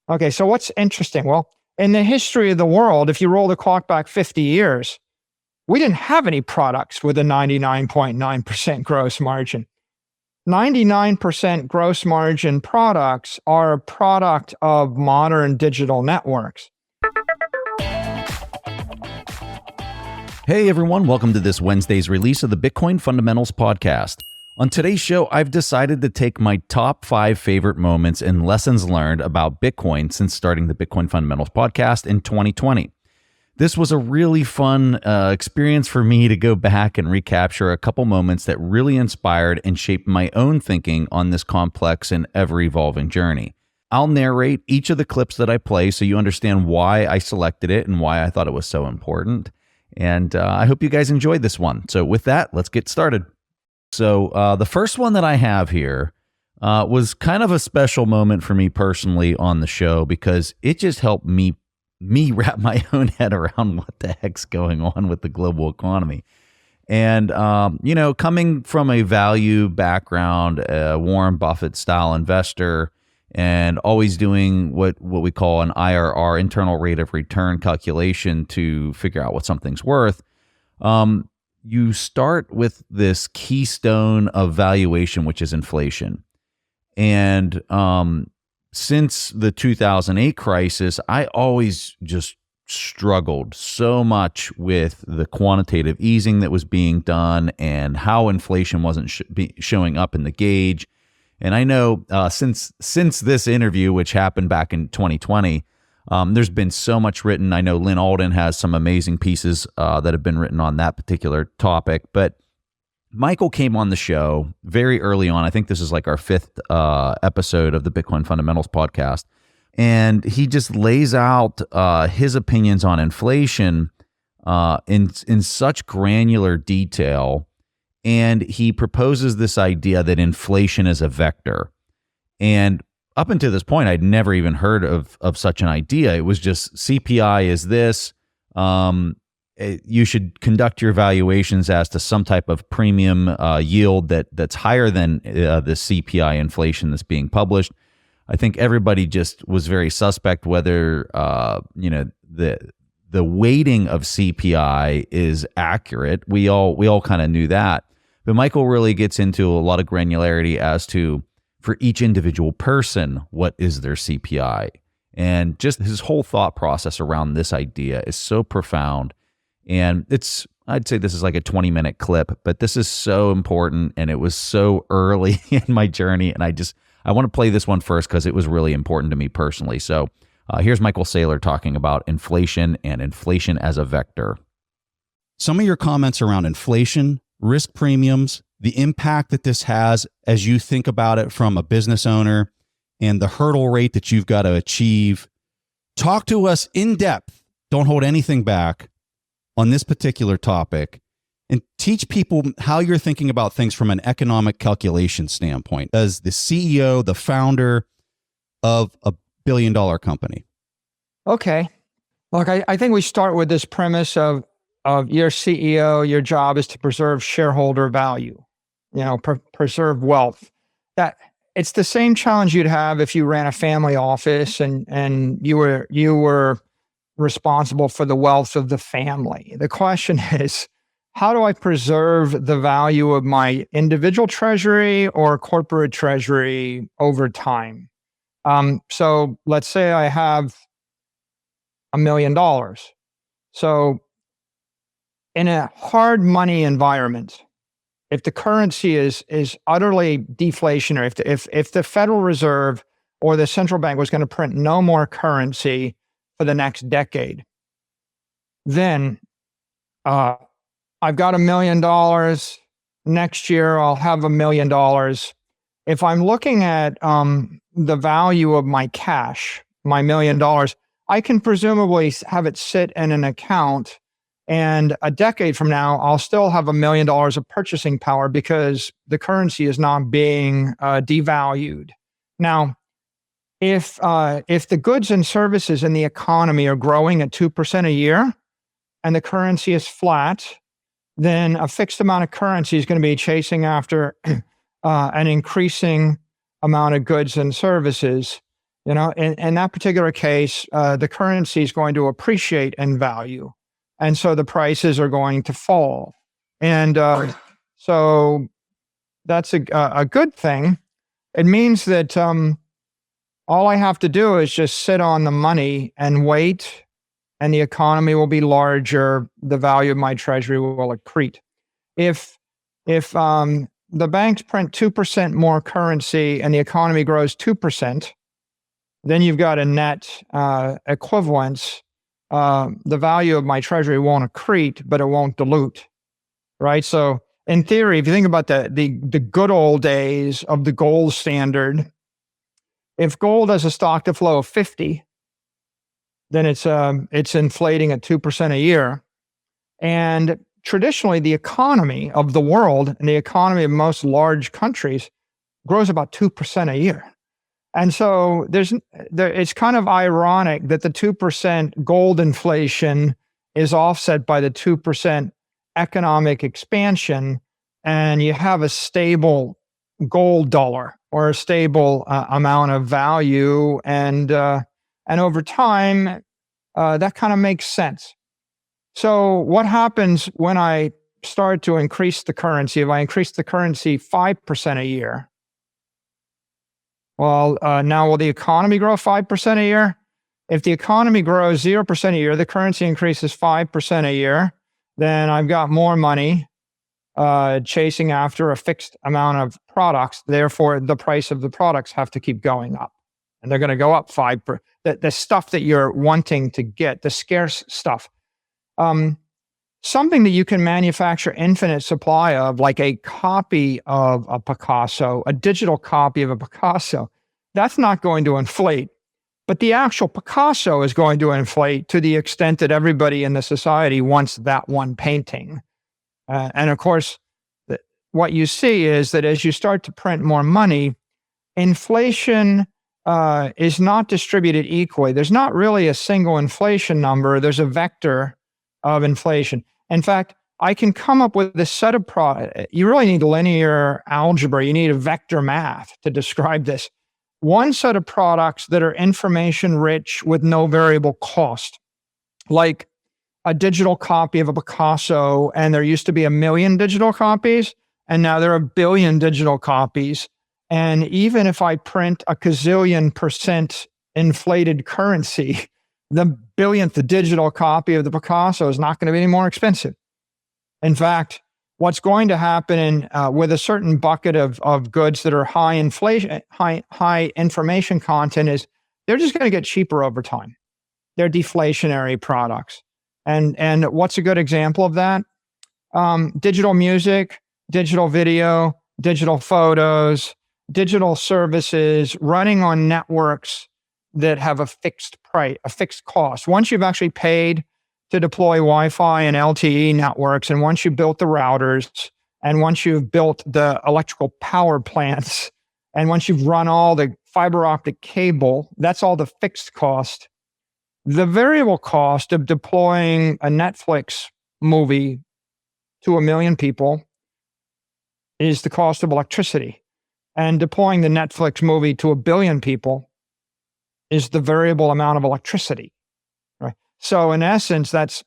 Okay, so what's interesting? Well, in the history of the world, if you roll the clock back 50 years, we didn't have any products with a 99.9% gross margin. 99% gross margin products are a product of modern digital networks. Hey everyone, welcome to this Wednesday's release of the Bitcoin Fundamentals Podcast. On today's show, I've decided to take my top 5 favorite moments and lessons learned about Bitcoin since starting the Bitcoin Fundamentals Podcast in 2020. This was a really fun experience for me to go back and recapture a couple moments that really inspired and shaped my own thinking on this complex and ever-evolving journey. I'll narrate each of the clips that I play so you understand why I selected it and why I thought it was so important. And I hope you guys enjoyed this one. So with that, let's get started. So the first one that I have here was kind of a special moment for me personally on the show because it just helped me wrap my own head around what the heck's going on with the global economy. And, coming from a value background, a Warren Buffett style investor, and always doing what we call an IRR, internal rate of return calculation to figure out what something's worth, you start with this keystone of valuation, which is inflation. And since the 2008 crisis, I always just struggled so much with the quantitative easing that was being done and how inflation wasn't showing up in the gauge. And I know since this interview, which happened back in 2020, there's been so much written. I know Lynn Alden has some amazing pieces that have been written on that particular topic. But Michael came on the show very early on. I think this is like our 5th episode of the Bitcoin Fundamentals Podcast. And he just lays out his opinions on inflation in such granular detail. And he proposes this idea that inflation is a vector. And up until this point, I'd never even heard of such an idea. It was just CPI is this. You should conduct your valuations as to some type of premium yield that's higher than the CPI inflation that's being published. I think everybody just was very suspect whether the weighting of CPI is accurate. We all kind of knew that. But Michael really gets into a lot of granularity as to, for each individual person, what is their CPI? And just his whole thought process around this idea is so profound. And I'd say this is like a 20-minute clip, but this is so important. And it was so early in my journey. And I want to play this one first because it was really important to me personally. So here's Michael Saylor talking about inflation and inflation as a vector. Some of your comments around inflation, risk premiums, the impact that this has as you think about it from a business owner, and the hurdle rate that you've got to achieve. Talk to us in depth. Don't hold anything back on this particular topic, and teach people how you're thinking about things from an economic calculation standpoint as the CEO, the founder of a billion-dollar company. Okay. Look, I think we start with this premise of your CEO, your job is to preserve shareholder value, preserve wealth. That it's the same challenge you'd have if you ran a family office and you were responsible for the wealth of the family. The question is, how do I preserve the value of my individual treasury or corporate treasury over time? So let's say I have $1 million. So in a hard money environment, if the currency is utterly deflationary, if the Federal Reserve or the central bank was going to print no more currency for the next decade, then I've got $1 million. Next year, I'll have $1 million. If I'm looking at the value of my cash, my $1 million, I can presumably have it sit in an account. And a decade from now, I'll still have $1 million of purchasing power because the currency is not being devalued. Now, if the goods and services in the economy are growing at 2% a year and the currency is flat, then a fixed amount of currency is going to be chasing after an increasing amount of goods and services. In that particular case, the currency is going to appreciate in value. And so the prices are going to fall. And so that's a good thing. It means that all I have to do is just sit on the money and wait, and the economy will be larger. The value of my treasury will accrete. If the banks print 2% more currency and the economy grows 2%, then you've got a net equivalence. The value of my treasury won't accrete, but it won't dilute, right? So in theory, if you think about the good old days of the gold standard, if gold has a stock to flow of 50, then it's inflating at 2% a year. And traditionally, the economy of the world and the economy of most large countries grows about 2% a year. And so it's kind of ironic that the 2% gold inflation is offset by the 2% economic expansion, and you have a stable gold dollar or a stable amount of value. And over time, that kind of makes sense. So what happens when I start to increase the currency? If I increase the currency 5% a year, well, now will the economy grow 5% a year? If the economy grows 0% a year, the currency increases 5% a year, then I've got more money chasing after a fixed amount of products. Therefore, the price of the products have to keep going up. And they're going to go up 5%. The stuff that you're wanting to get, the scarce stuff. Something that you can manufacture infinite supply of, like a copy of a Picasso, a digital copy of a Picasso, that's not going to inflate. But the actual Picasso is going to inflate to the extent that everybody in the society wants that one painting. And of course, what you see is that as you start to print more money, inflation is not distributed equally. There's not really a single inflation number. There's a vector of inflation. In fact, I can come up with a set of products. You really need linear algebra. You need a vector math to describe this. One set of products that are information rich with no variable cost, like a digital copy of a Picasso, and there used to be 1 million digital copies, and now there are 1 billion digital copies. And even if I print a gazillion% inflated currency, the billionth digital copy of the Picasso is not going to be any more expensive. In fact, what's going to happen with a certain bucket of goods that are high inflation, high information content is they're just going to get cheaper over time. They're deflationary products. And what's a good example of that? Digital music, digital video, digital photos, digital services running on networks that have a fixed price, a fixed cost. Once you've actually paid to deploy Wi-Fi and LTE networks, and once you've built the routers, and once you've built the electrical power plants, and once you've run all the fiber optic cable, that's all the fixed cost. The variable cost of deploying a Netflix movie to 1 million people is the cost of electricity. And deploying the Netflix movie to 1 billion people is the variable amount of electricity, right? So in essence, that's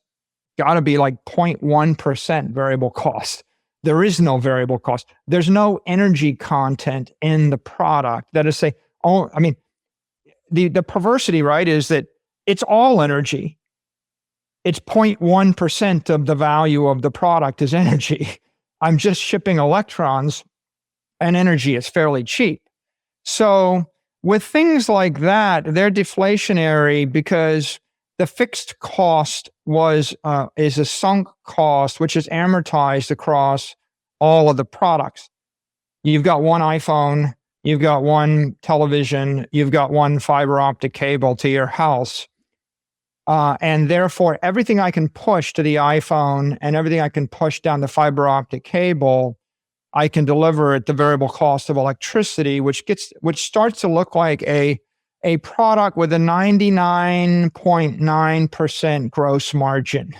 got to be like 0.1% variable cost. There is no variable cost. There's no energy content in the product. That is say, oh, I mean, the perversity, right, is that it's all energy. It's 0.1% of the value of the product is energy. I'm just shipping electrons, and energy is fairly cheap. So with things like that, they're deflationary because the fixed cost is a sunk cost, which is amortized across all of the products. You've got one iPhone, you've got one television, you've got one fiber optic cable to your house. And therefore, everything I can push to the iPhone and everything I can push down the fiber optic cable, I can deliver at the variable cost of electricity, which starts to look like a product with a 99.9% gross margin.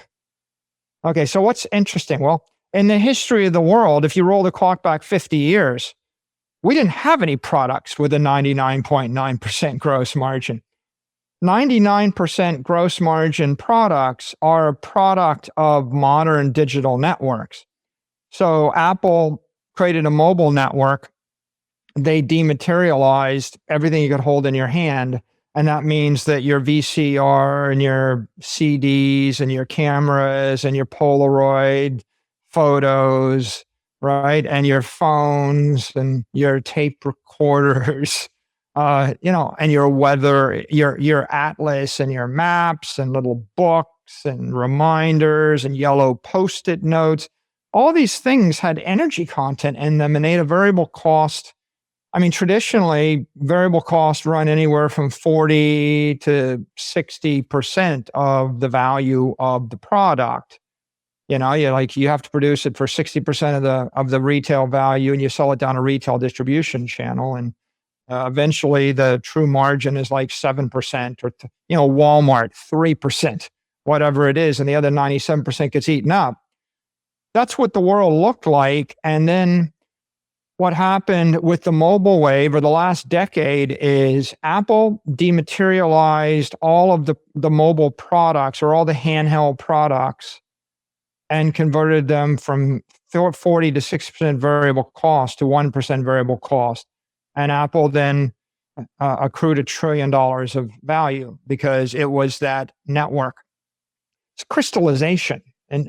Okay, so what's interesting? Well, in the history of the world, if you roll the clock back 50 years, we didn't have any products with a 99.9% gross margin. 99% gross margin products are a product of modern digital networks. So Apple created a mobile network. They dematerialized everything you could hold in your hand. And that means that your VCR and your CDs and your cameras and your Polaroid photos, right? And your phones and your tape recorders, and your weather, your atlas and your maps and little books and reminders and yellow Post-it notes. All these things had energy content in them, and they had a variable cost. I mean, traditionally, variable costs run anywhere from 40 to 60% of the value of the product. You have to produce it for 60% of the retail value, and you sell it down a retail distribution channel. And eventually, the true margin is like 7%, or Walmart 3%, whatever it is, and the other 97% gets eaten up. That's what the world looked like. And then what happened with the mobile wave or the last decade is Apple dematerialized all of the mobile products or all the handheld products and converted them from 40 to 6% variable cost to 1% variable cost. And Apple then accrued $1 trillion of value because it was that network. It's crystallization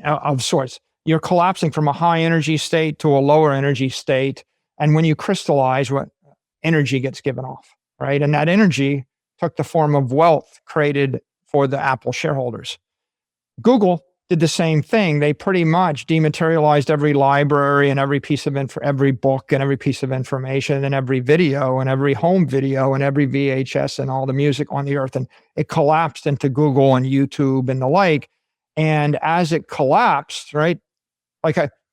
of sorts. You're collapsing from a high energy state to a lower energy state. And when you crystallize, what energy gets given off, right? And that energy took the form of wealth created for the Apple shareholders. Google did the same thing. They pretty much dematerialized every library and every piece of every book and every piece of information and every video and every home video and every VHS and all the music on the earth. And it collapsed into Google and YouTube and the like. And as it collapsed, right?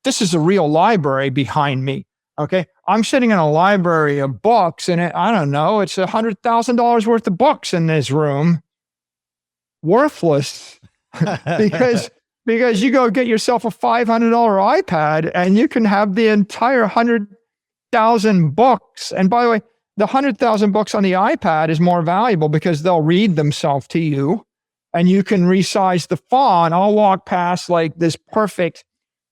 This is a real library behind me. Okay. I'm sitting in a library of books, and it's $100,000 worth of books in this room. Worthless because you go get yourself a $500 iPad and you can have the entire 100,000 books. And by the way, the 100,000 books on the iPad is more valuable because they'll read themselves to you and you can resize the font. I'll walk past like this perfect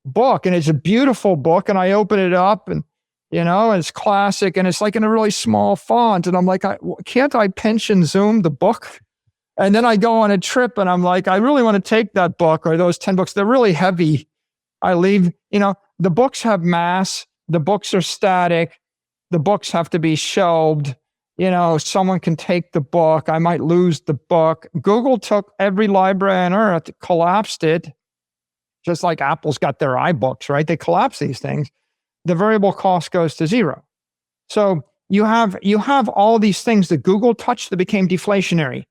book, and it's a beautiful book, and I open it up and it's classic, and it's like in a really small font. And I'm like, can't I pinch and zoom the book? And then I go on a trip and I'm like, I really want to take that book or those 10 books. They're really heavy. I leave, the books have mass. The books are static. The books have to be shelved. Someone can take the book. I might lose the book. Google took every library on earth, collapsed it, just like Apple's got their iBooks, right? They collapse these things. The variable cost goes to zero. So you have all these things that Google touched that became deflationary.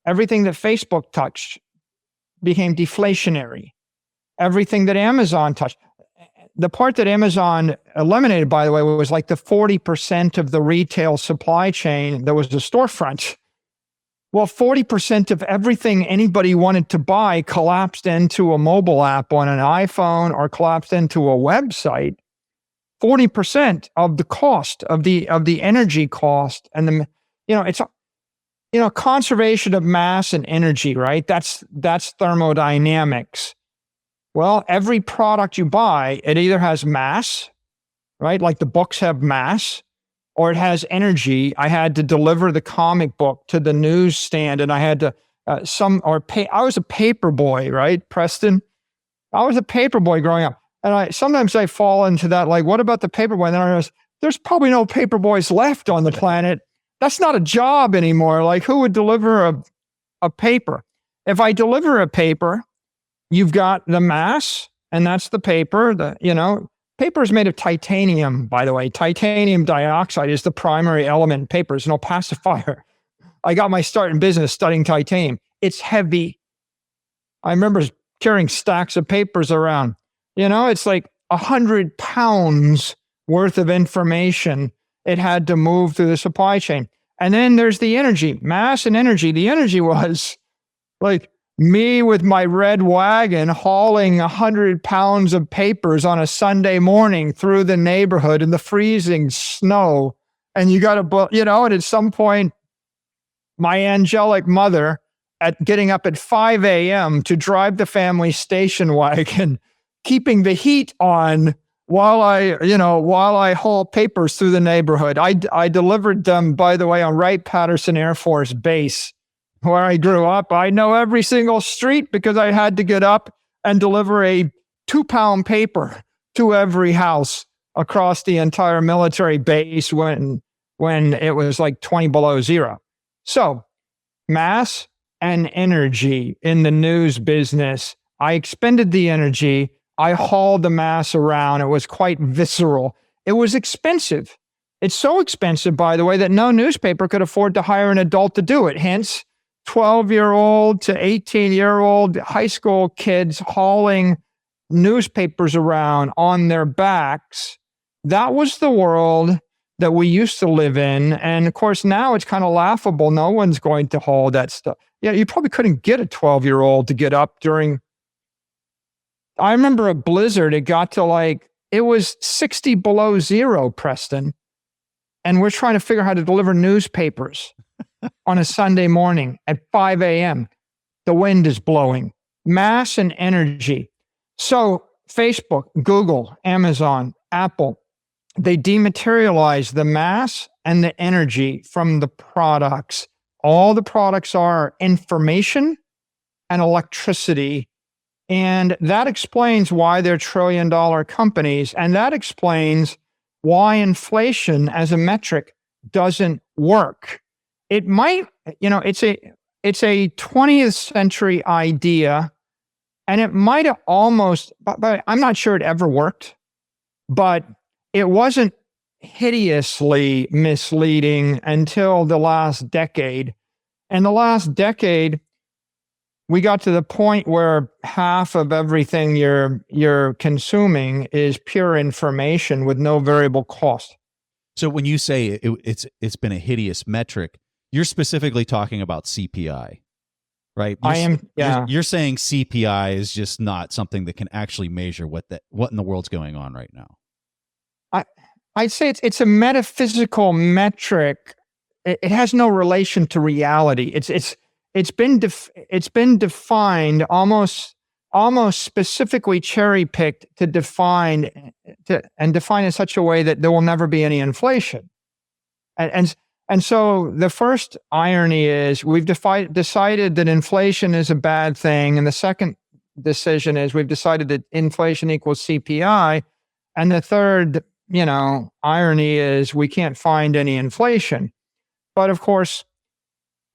Everything that Facebook touched became deflationary. Everything that Amazon touched. The part that Amazon eliminated, by the way, was like the 40% of the retail supply chain that was the storefront. Well, 40% of everything anybody wanted to buy collapsed into a mobile app on an iPhone or collapsed into a website. 40% of the cost of the energy cost and it's conservation of mass and energy, right? That's thermodynamics. Well, every product you buy, it either has mass, right? Like the books have mass, or it has energy. I had to deliver the comic book to the newsstand, and I had to I was a paper boy, right, Preston? I was a paper boy growing up. And sometimes I fall into that, like, what about the paper boy? And then I realize there's probably no paper boys left on the planet. That's not a job anymore. Like, who would deliver a paper? If I deliver a paper, you've got the mass, and that's the paper. Paper is made of titanium, by the way. Titanium dioxide is the primary element in paper. It's an opacifier. I got my start in business studying titanium. It's heavy. I remember carrying stacks of papers around. It's like 100 pounds worth of information it had to move through the supply chain. And then there's the energy, mass and energy. The energy was like me with my red wagon hauling 100 pounds of papers on a Sunday morning through the neighborhood in the freezing snow. And you got to, and at some point, my angelic mother getting up at 5 a.m. to drive the family station wagon, keeping the heat on while I haul papers through the neighborhood. I delivered them, by the way, on Wright-Patterson Air Force Base, where I grew up. I know every single street because I had to get up and deliver a 2-pound paper to every house across the entire military base when it was like 20 below zero. So, mass and energy in the news business. I expended the energy. I hauled the mass around. It was quite visceral. It was expensive. It's so expensive, by the way, that no newspaper could afford to hire an adult to do it. Hence, 12-year-old to 18-year-old high school kids hauling newspapers around on their backs. That was the world that we used to live in. And of course, now it's kind of laughable. No one's going to haul that stuff. Yeah, you probably couldn't get a 12-year-old to get up during. I remember a blizzard. It got to it was 60 below zero, Preston. And we're trying to figure out how to deliver newspapers on a Sunday morning at 5 a.m. The wind is blowing. Mass and energy. So Facebook, Google, Amazon, Apple, they dematerialize the mass and the energy from the products. All the products are information and electricity. And that explains why they're trillion-dollar companies. And that explains why inflation as a metric doesn't work. It might, it's a 20th century idea, and it might have almost, but I'm not sure it ever worked, but it wasn't hideously misleading until the last decade. And the last decade, we got to the point where half of everything you're consuming is pure information with no variable cost. So when you say it's been a hideous metric, you're specifically talking about CPI, right? You're saying CPI is just not something that can actually measure what in the world's going on right now. I'd say it's a metaphysical metric. It has no relation to reality. It's been defined almost specifically cherry picked to define in such a way that there will never be any inflation. And so the first irony is we've decided that inflation is a bad thing, and the second decision is we've decided that inflation equals CPI, and the third irony is we can't find any inflation. But of course,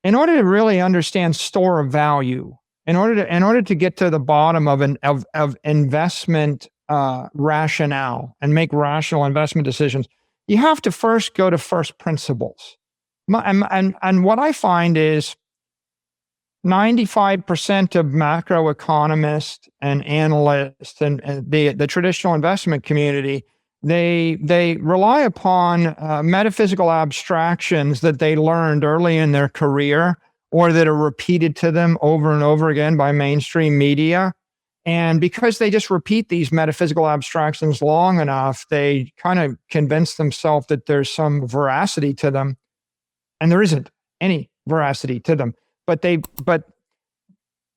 in order to really understand store of value, in order to get to the bottom of investment rationale and make rational investment decisions, you have to first go to first principles. And what I find is 95% of macroeconomists and analysts and the traditional investment community, they rely upon metaphysical abstractions that they learned early in their career or that are repeated to them over and over again by mainstream media. And because they just repeat these metaphysical abstractions long enough, they kind of convince themselves that there's some veracity to them. And there isn't any veracity to them. But the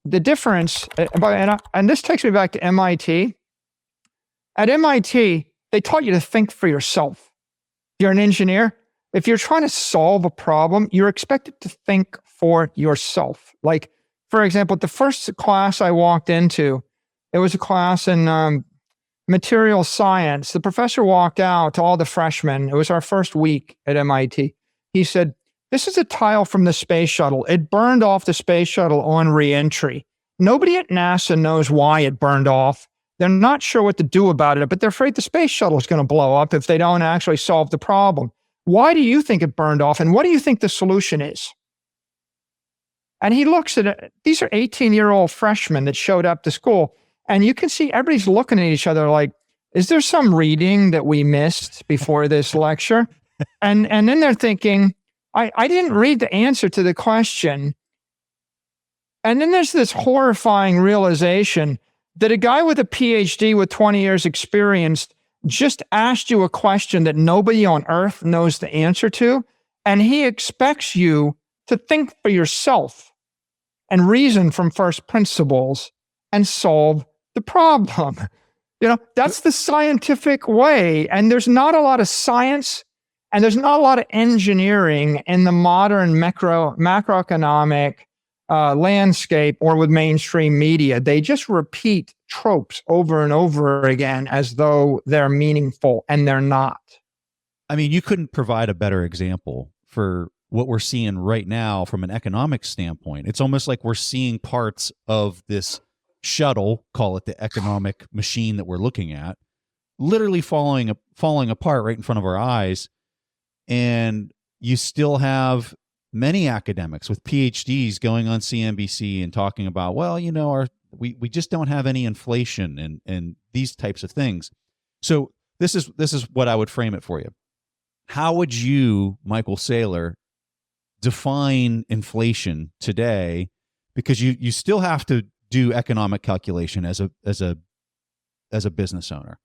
difference, and this takes me back to MIT. At MIT, they taught you to think for yourself. You're an engineer. If you're trying to solve a problem, you're expected to think for yourself. Like, for example, the first class I walked into, it was a class in material science. The professor walked out to all the freshmen. It was our first week at MIT. He said, "This is a tile from the space shuttle. It burned off the space shuttle on re-entry. Nobody at NASA knows why it burned off. They're not sure what to do about it, but they're afraid the space shuttle is going to blow up if they don't actually solve the problem. Why do you think it burned off? And what do you think the solution is?" And he looks at it. These are 18-year-old freshmen that showed up to school. And you can see everybody's looking at each other like, is there some reading that we missed before this lecture? And then they're thinking, I didn't read the answer to the question. And then there's this horrifying realization that a guy with a PhD with 20 years experience just asked you a question that nobody on earth knows the answer to. And he expects you to think for yourself and reason from first principles and solve the problem. That's the scientific way. And there's not a lot of science and there's not a lot of engineering in the modern macroeconomic landscape or with mainstream media. They just repeat tropes over and over again as though they're meaningful, and they're not. I mean, you couldn't provide a better example for what we're seeing right now from an economic standpoint. It's almost like we're seeing parts of this shuttle, call it the economic machine that we're looking at, literally falling apart right in front of our eyes. And you still have many academics with PhDs going on CNBC and talking about, well, we just don't have any inflation and these types of things. So this is what I would frame it for you. How would you, Michael Saylor, define inflation today? Because you still have to do economic calculation as a business owner.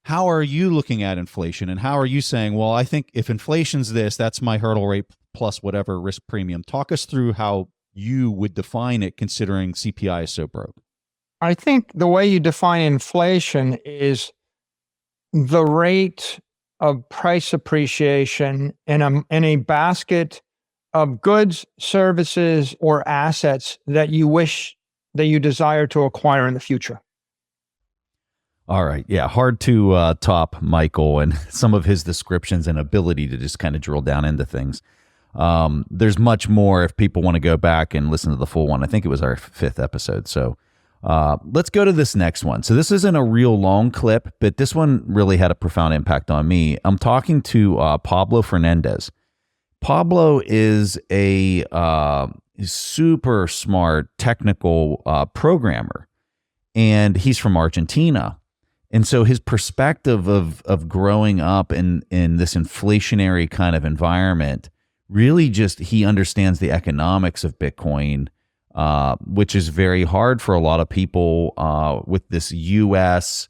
How are you looking at inflation, and how are you saying, well, I think if inflation's this, that's my hurdle rate plus whatever risk premium? Talk us through how you would define it, considering CPI is so broke. I think the way you define inflation is the rate of price appreciation in a basket of goods, services, or assets that you desire to acquire in the future. All right. Yeah. Hard to top Michael and some of his descriptions and ability to just kind of drill down into things. There's much more if people want to go back and listen to the full one. I think it was our 5th episode. So let's go to this next one. So this isn't a real long clip, but this one really had a profound impact on me. I'm talking to Pablo Fernandez. Pablo is a super smart technical programmer, and he's from Argentina. And so his perspective of growing up in this inflationary kind of environment, really just he understands the economics of Bitcoin, which is very hard for a lot of people with this U.S.,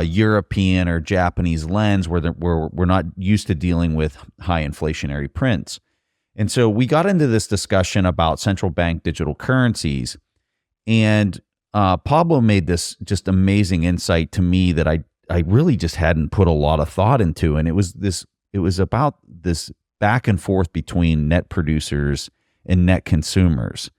European, or Japanese lens where we're not used to dealing with high inflationary prints. And so we got into this discussion about central bank digital currencies, and Pablo made this just amazing insight to me that I really just hadn't put a lot of thought into. And it was about this back and forth between net producers and net consumers,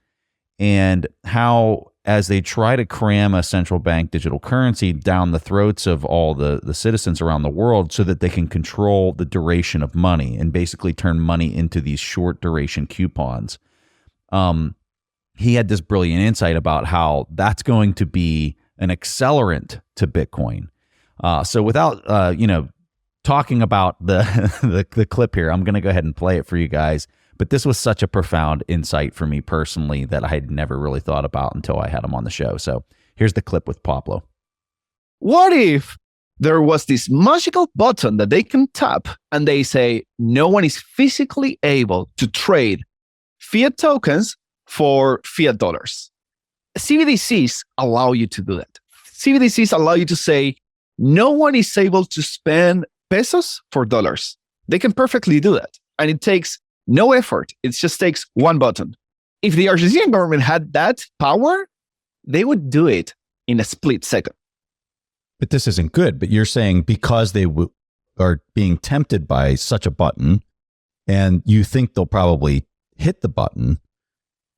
and how as they try to cram a central bank digital currency down the throats of all the citizens around the world so that they can control the duration of money and basically turn money into these short duration coupons. He had this brilliant insight about how that's going to be an accelerant to Bitcoin. So without, talking about the clip here, I'm going to go ahead and play it for you guys. But this was such a profound insight for me personally that I had never really thought about until I had him on the show. So here's the clip with Pablo. What if there was this magical button that they can tap and they say, no one is physically able to trade fiat tokens for fiat dollars? CBDCs allow you to do that. CBDCs allow you to say, no one is able to spend pesos for dollars. They can perfectly do that. And it takes no effort. It just takes one button. If the Argentinian government had that power, they would do it in a split second. But this isn't good. But you're saying because they are being tempted by such a button, and you think they'll probably hit the button,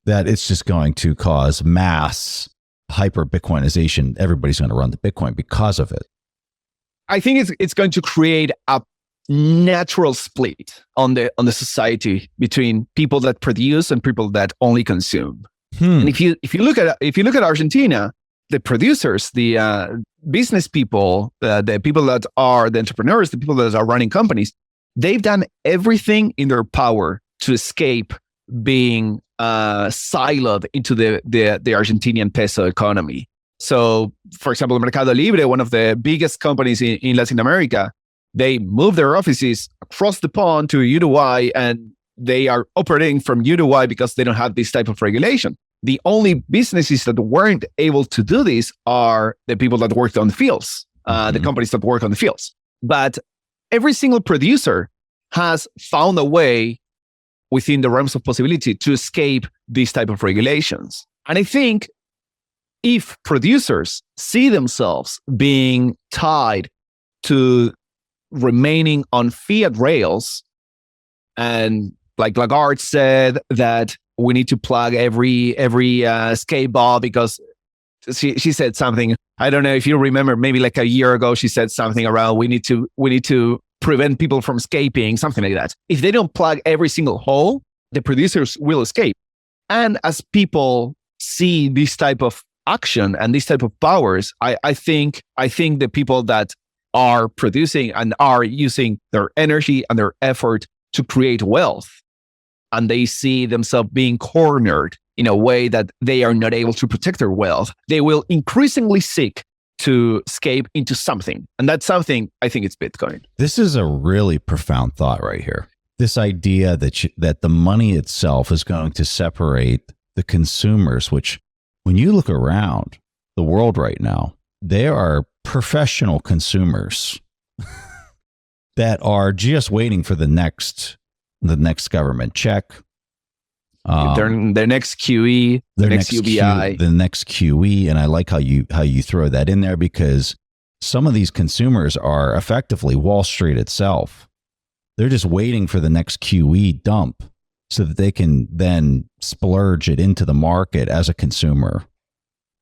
that it's just going to cause mass hyper Bitcoinization. Everybody's going to run to Bitcoin because of it. I think it's going to create a natural split on the society between people that produce and people that only consume. And if you look at Argentina, the producers, the business people, the people that are the entrepreneurs, the people that are running companies, they've done everything in their power to escape being siloed into the Argentinian peso economy. So, for example, Mercado Libre, one of the biggest companies in Latin America, they moved their offices across the pond to Uruguay, and they are operating from Uruguay because they don't have this type of regulation. the only businesses that weren't able to do this are the people that worked on the fields, the companies that work on the fields. But every single producer has found a way within the realms of possibility to escape these type of regulations. And I think if producers see themselves being tied to remaining on fiat rails, and like Lagarde said that we need to plug every skate ball because she said something. I don't know if you remember, maybe like a year ago, she said something around we need to prevent people from escaping, something like that. If they don't plug every single hole, the producers will escape. And as people see this type of action and this type of powers, I think the people that are producing and are using their energy and their effort to create wealth, and they see themselves being cornered in a way that they are not able to protect their wealth, they will increasingly seek to escape into something. And that something, I think, it's Bitcoin. This is a really profound thought right here. This idea that the money itself is going to separate the consumers, which when you look around the world right now, there are professional consumers that are just waiting for the next government check. Their next QE, their next UBI. The next QE. And I like how you throw that in there, because some of these consumers are effectively Wall Street itself. They're just waiting for the next QE dump so that they can then splurge it into the market as a consumer.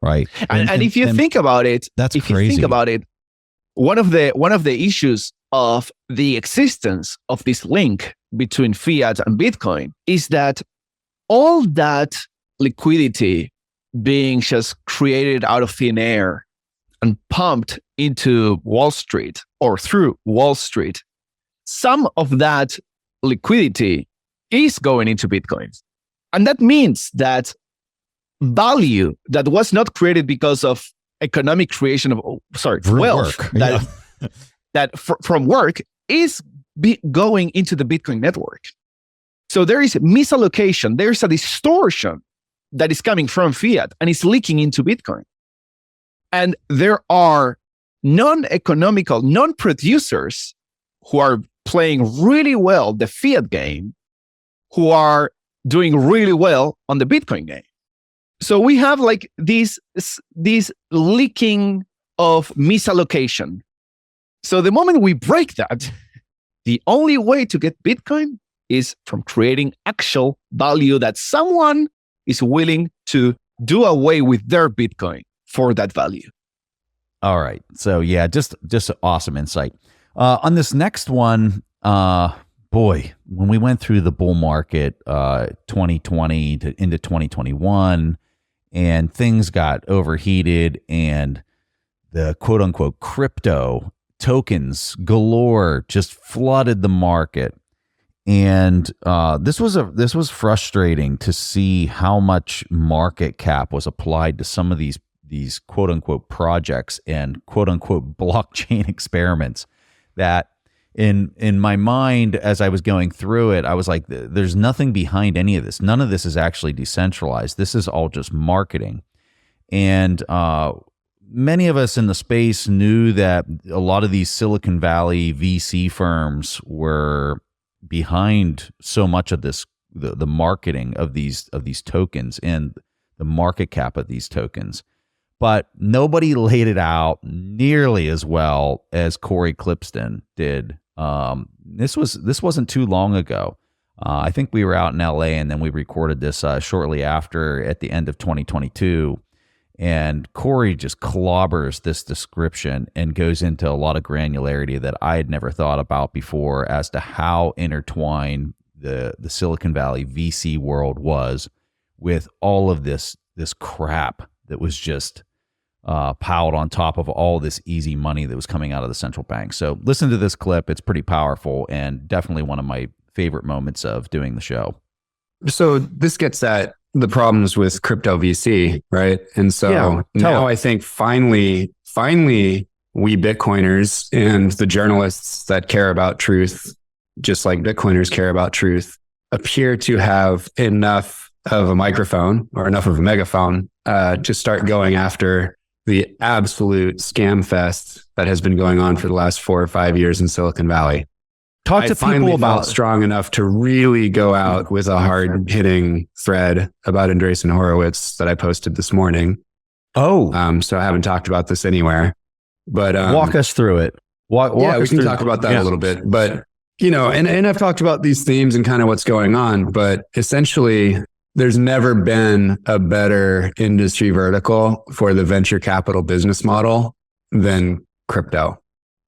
Right. And if you think about it, that's if crazy. You think about it, one of the issues of the existence of this link between fiat and Bitcoin is that all that liquidity being just created out of thin air and pumped into Wall Street or through Wall Street, some of that liquidity is going into Bitcoin. And that means that value that was not created because of economic creation of, wealth from work is going into the Bitcoin network. So there is misallocation. There's a distortion that is coming from fiat and is leaking into Bitcoin. And there are non-economical, non-producers who are playing really well the fiat game, who are doing really well on the Bitcoin game. So we have like these leaking of misallocation. So the moment we break that, the only way to get Bitcoin is from creating actual value that someone is willing to do away with their Bitcoin for that value. All right. So yeah, just awesome insight. On this next one, boy, when we went through the bull market, 2020 into 2021, and things got overheated, and the quote unquote crypto tokens galore just flooded the market. And this was frustrating to see how much market cap was applied to some of these quote unquote projects and quote unquote blockchain experiments that in my mind, as I was going through it, I was like, there's nothing behind any of this. None of this is actually decentralized. This is all just marketing. And many of us in the space knew that a lot of these Silicon Valley VC firms were behind so much of this, the marketing of these tokens and the market cap of these tokens. But nobody laid it out nearly as well as Cory Klippsten did. This wasn't too long ago. I think we were out in LA, and then we recorded this shortly after at the end of 2022. And Cory just clobbers this description and goes into a lot of granularity that I had never thought about before as to how intertwined the Silicon Valley VC world was with all of this crap that was just piled on top of all this easy money that was coming out of the central bank. So listen to this clip. It's pretty powerful and definitely one of my favorite moments of doing the show. So this gets at the problems with crypto VC, right? And so now I think finally, we Bitcoiners and the journalists that care about truth, just like Bitcoiners care about truth, appear to have enough of a microphone or enough of a megaphone to start going after the absolute scam fest that has been going on for the last 4 or 5 years in Silicon Valley. Talk to people about strong enough to really go out with a hard hitting thread about Andreessen Horowitz that I posted this morning. So I haven't talked about this anywhere, but walk us through it. We can talk about that a little bit, but and I've talked about these themes and kind of what's going on, but essentially there's never been a better industry vertical for the venture capital business model than crypto,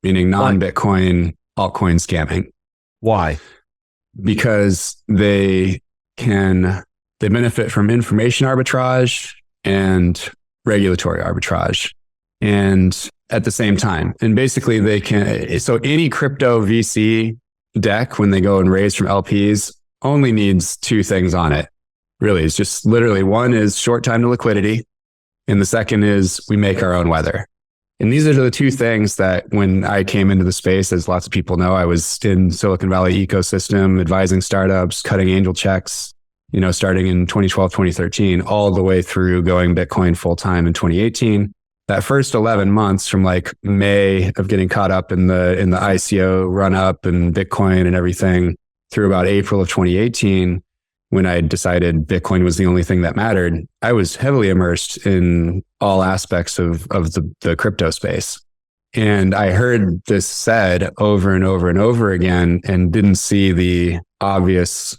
meaning non-Bitcoin altcoin scamming. Why? Because they benefit from information arbitrage and regulatory arbitrage, and at the same time. And basically so any crypto VC deck, when they go and raise from LPs, only needs 2 things on it. Really, it's just literally, one is short time to liquidity, and the second is we make our own weather. And these are the 2 things that when I came into the space, as lots of people know, I was in Silicon Valley ecosystem, advising startups, cutting angel checks, starting in 2012, 2013, all the way through going Bitcoin full time in 2018. That first 11 months from like May of getting caught up in the ICO run up and Bitcoin and everything through about April of 2018, when I decided Bitcoin was the only thing that mattered, I was heavily immersed in all aspects of the crypto space. And I heard this said over and over and over again and didn't see the obvious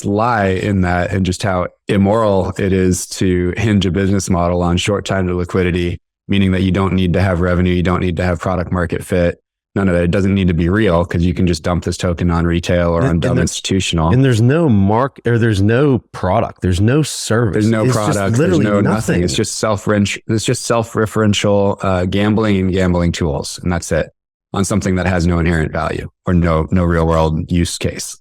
lie in that, and just how immoral it is to hinge a business model on short time to liquidity, meaning that you don't need to have revenue, you don't need to have product market fit. None of that. It doesn't need to be real, because you can just dump this token on retail or on dumb institutional. And there's no there's no product, there's no service. There's no product, there's no nothing. It's just self-referential gambling and gambling tools. And that's it, on something that has no inherent value or no real world use case.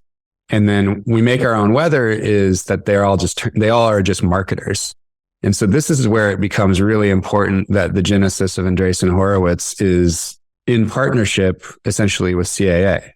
And then we make our own weather is that they all are just marketers. And so this is where it becomes really important that the genesis of Andreessen Horowitz is in partnership essentially with CAA.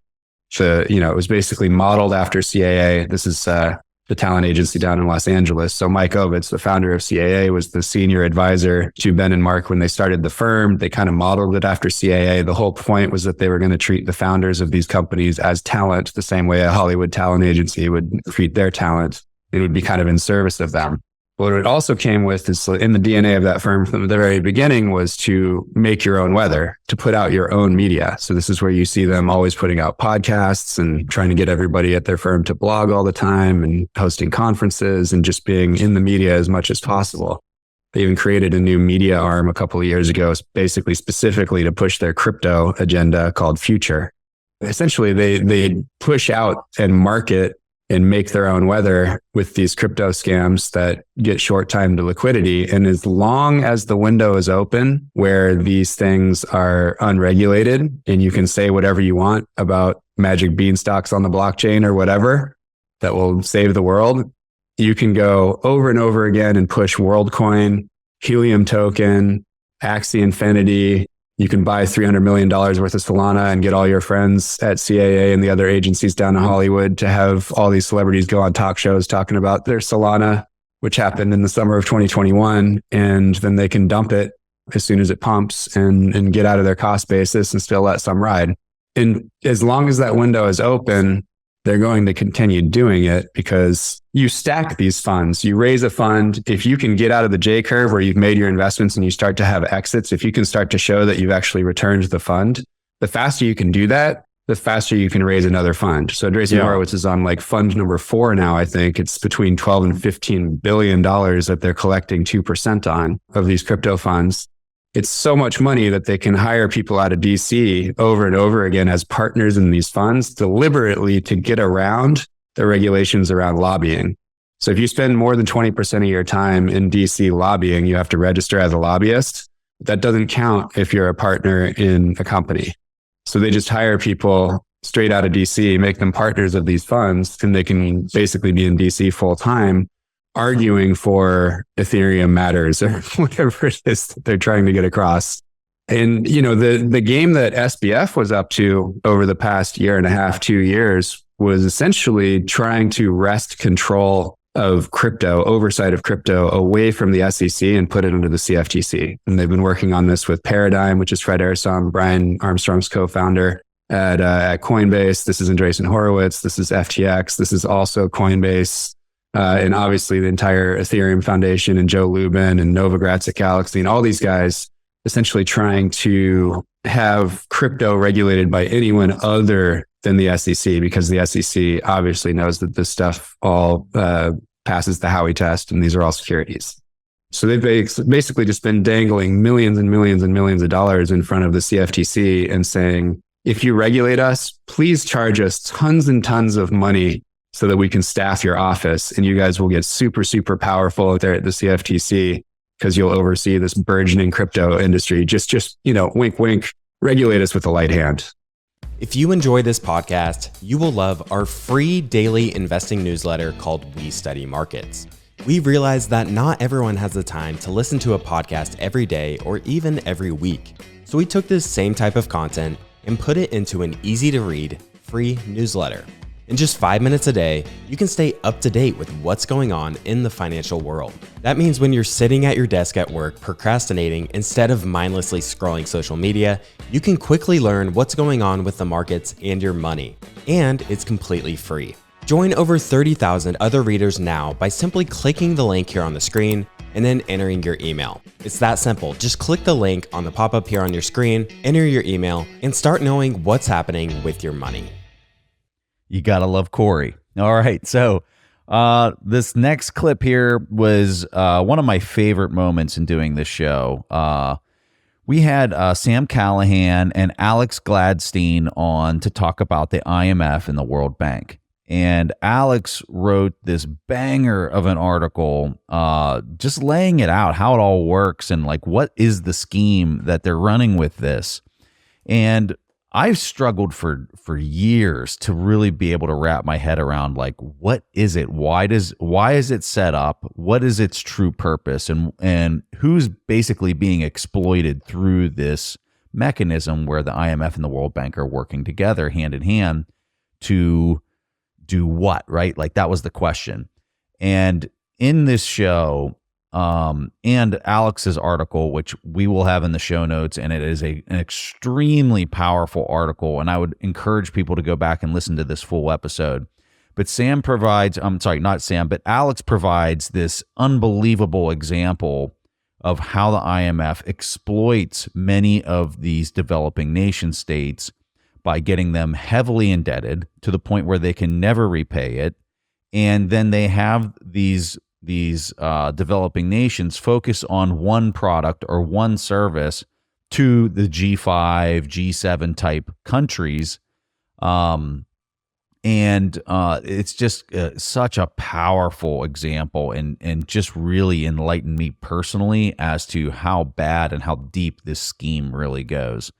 It was basically modeled after CAA. This is the talent agency down in Los Angeles. So Mike Ovitz, the founder of CAA, was the senior advisor to Ben and Mark when they started the firm. They kind of modeled it after CAA. The whole point was that they were going to treat the founders of these companies as talent, the same way a Hollywood talent agency would treat their talent. It would be kind of in service of them. What it also came with is, in the DNA of that firm from the very beginning, was to make your own weather, to put out your own media. So this is where you see them always putting out podcasts and trying to get everybody at their firm to blog all the time and hosting conferences and just being in the media as much as possible. They even created a new media arm a couple of years ago, basically specifically to push their crypto agenda called Future. Essentially, they push out and market and make their own weather with these crypto scams that get short time to liquidity. And as long as the window is open where these things are unregulated and you can say whatever you want about magic beanstalks on the blockchain or whatever that will save the world, you can go over and over again and push WorldCoin, Helium token, Axie Infinity. You can buy $300 million worth of Solana and get all your friends at CAA and the other agencies down in Hollywood to have all these celebrities go on talk shows talking about their Solana, which happened in the summer of 2021. And then they can dump it as soon as it pumps and get out of their cost basis and still let some ride. And as long as that window is open, they're going to continue doing it, because you stack these funds. You raise a fund. If you can get out of the J curve where you've made your investments and you start to have exits, if you can start to show that you've actually returned the fund, the faster you can do that, the faster you can raise another fund. So Andreessen Horowitz is on like fund number 4 now. I think it's between 12 and $15 billion that they're collecting 2% on of these crypto funds. It's so much money that they can hire people out of DC over and over again as partners in these funds deliberately to get around the regulations around lobbying. So if you spend more than 20% of your time in DC lobbying, you have to register as a lobbyist. That doesn't count if you're a partner in a company. So they just hire people straight out of DC, make them partners of these funds, and they can basically be in DC full time, arguing for Ethereum matters or whatever it is that they're trying to get across. And, the game that SBF was up to over the past year and a half, 2 years, was essentially trying to wrest control crypto, oversight of crypto away from the SEC and put it under the CFTC. And they've been working on this with Paradigm, which is Fred Ehrsam, Brian Armstrong's co-founder at Coinbase. This is Andreessen Horowitz. This is FTX. This is also Coinbase. And obviously the entire Ethereum Foundation and Joe Lubin and Novogratz at Galaxy and all these guys essentially trying to have crypto regulated by anyone other than the SEC, because the SEC obviously knows that this stuff all passes the Howey test, and these are all securities. So they've basically just been dangling millions and millions and millions of dollars in front of the CFTC and saying, if you regulate us, please charge us tons and tons of money so that we can staff your office, and you guys will get super, super powerful there at the CFTC because you'll oversee this burgeoning crypto industry. Just wink, wink, regulate us with a light hand. If you enjoy this podcast, you will love our free daily investing newsletter called We Study Markets. We realize that not everyone has the time to listen to a podcast every day or even every week. So we took this same type of content and put it into an easy to read, free newsletter. In just 5 minutes a day, you can stay up to date with what's going on in the financial world. That means when you're sitting at your desk at work procrastinating instead of mindlessly scrolling social media, you can quickly learn what's going on with the markets and your money. And it's completely free. Join over 30,000 other readers now by simply clicking the link here on the screen and then entering your email. It's that simple. Just click the link on the pop-up here on your screen, enter your email, and start knowing what's happening with your money. You gotta love Cory. All right, so this next clip here was one of my favorite moments in doing this show. We had Sam Callahan and Alex Gladstein on to talk about the IMF and the World Bank. And Alex wrote this banger of an article just laying it out, how it all works and like what is the scheme that they're running with this. And I've struggled for years to really be able to wrap my head around like, what is it? Why is it set up? What is its true purpose? And who's basically being exploited through this mechanism where the IMF and the World Bank are working together hand in hand to do what, right? Like that was the question. And in this show, and Alex's article, which we will have in the show notes, and it is an extremely powerful article, and I would encourage people to go back and listen to this full episode. But Sam provides, not Sam, but Alex provides this unbelievable example of how the IMF exploits many of these developing nation states by getting them heavily indebted to the point where they can never repay it. And then they have these developing nations focus on one product or one service to the G5, G7 type countries. And it's just such a powerful example and just really enlightened me personally as to how bad and how deep this scheme really goes.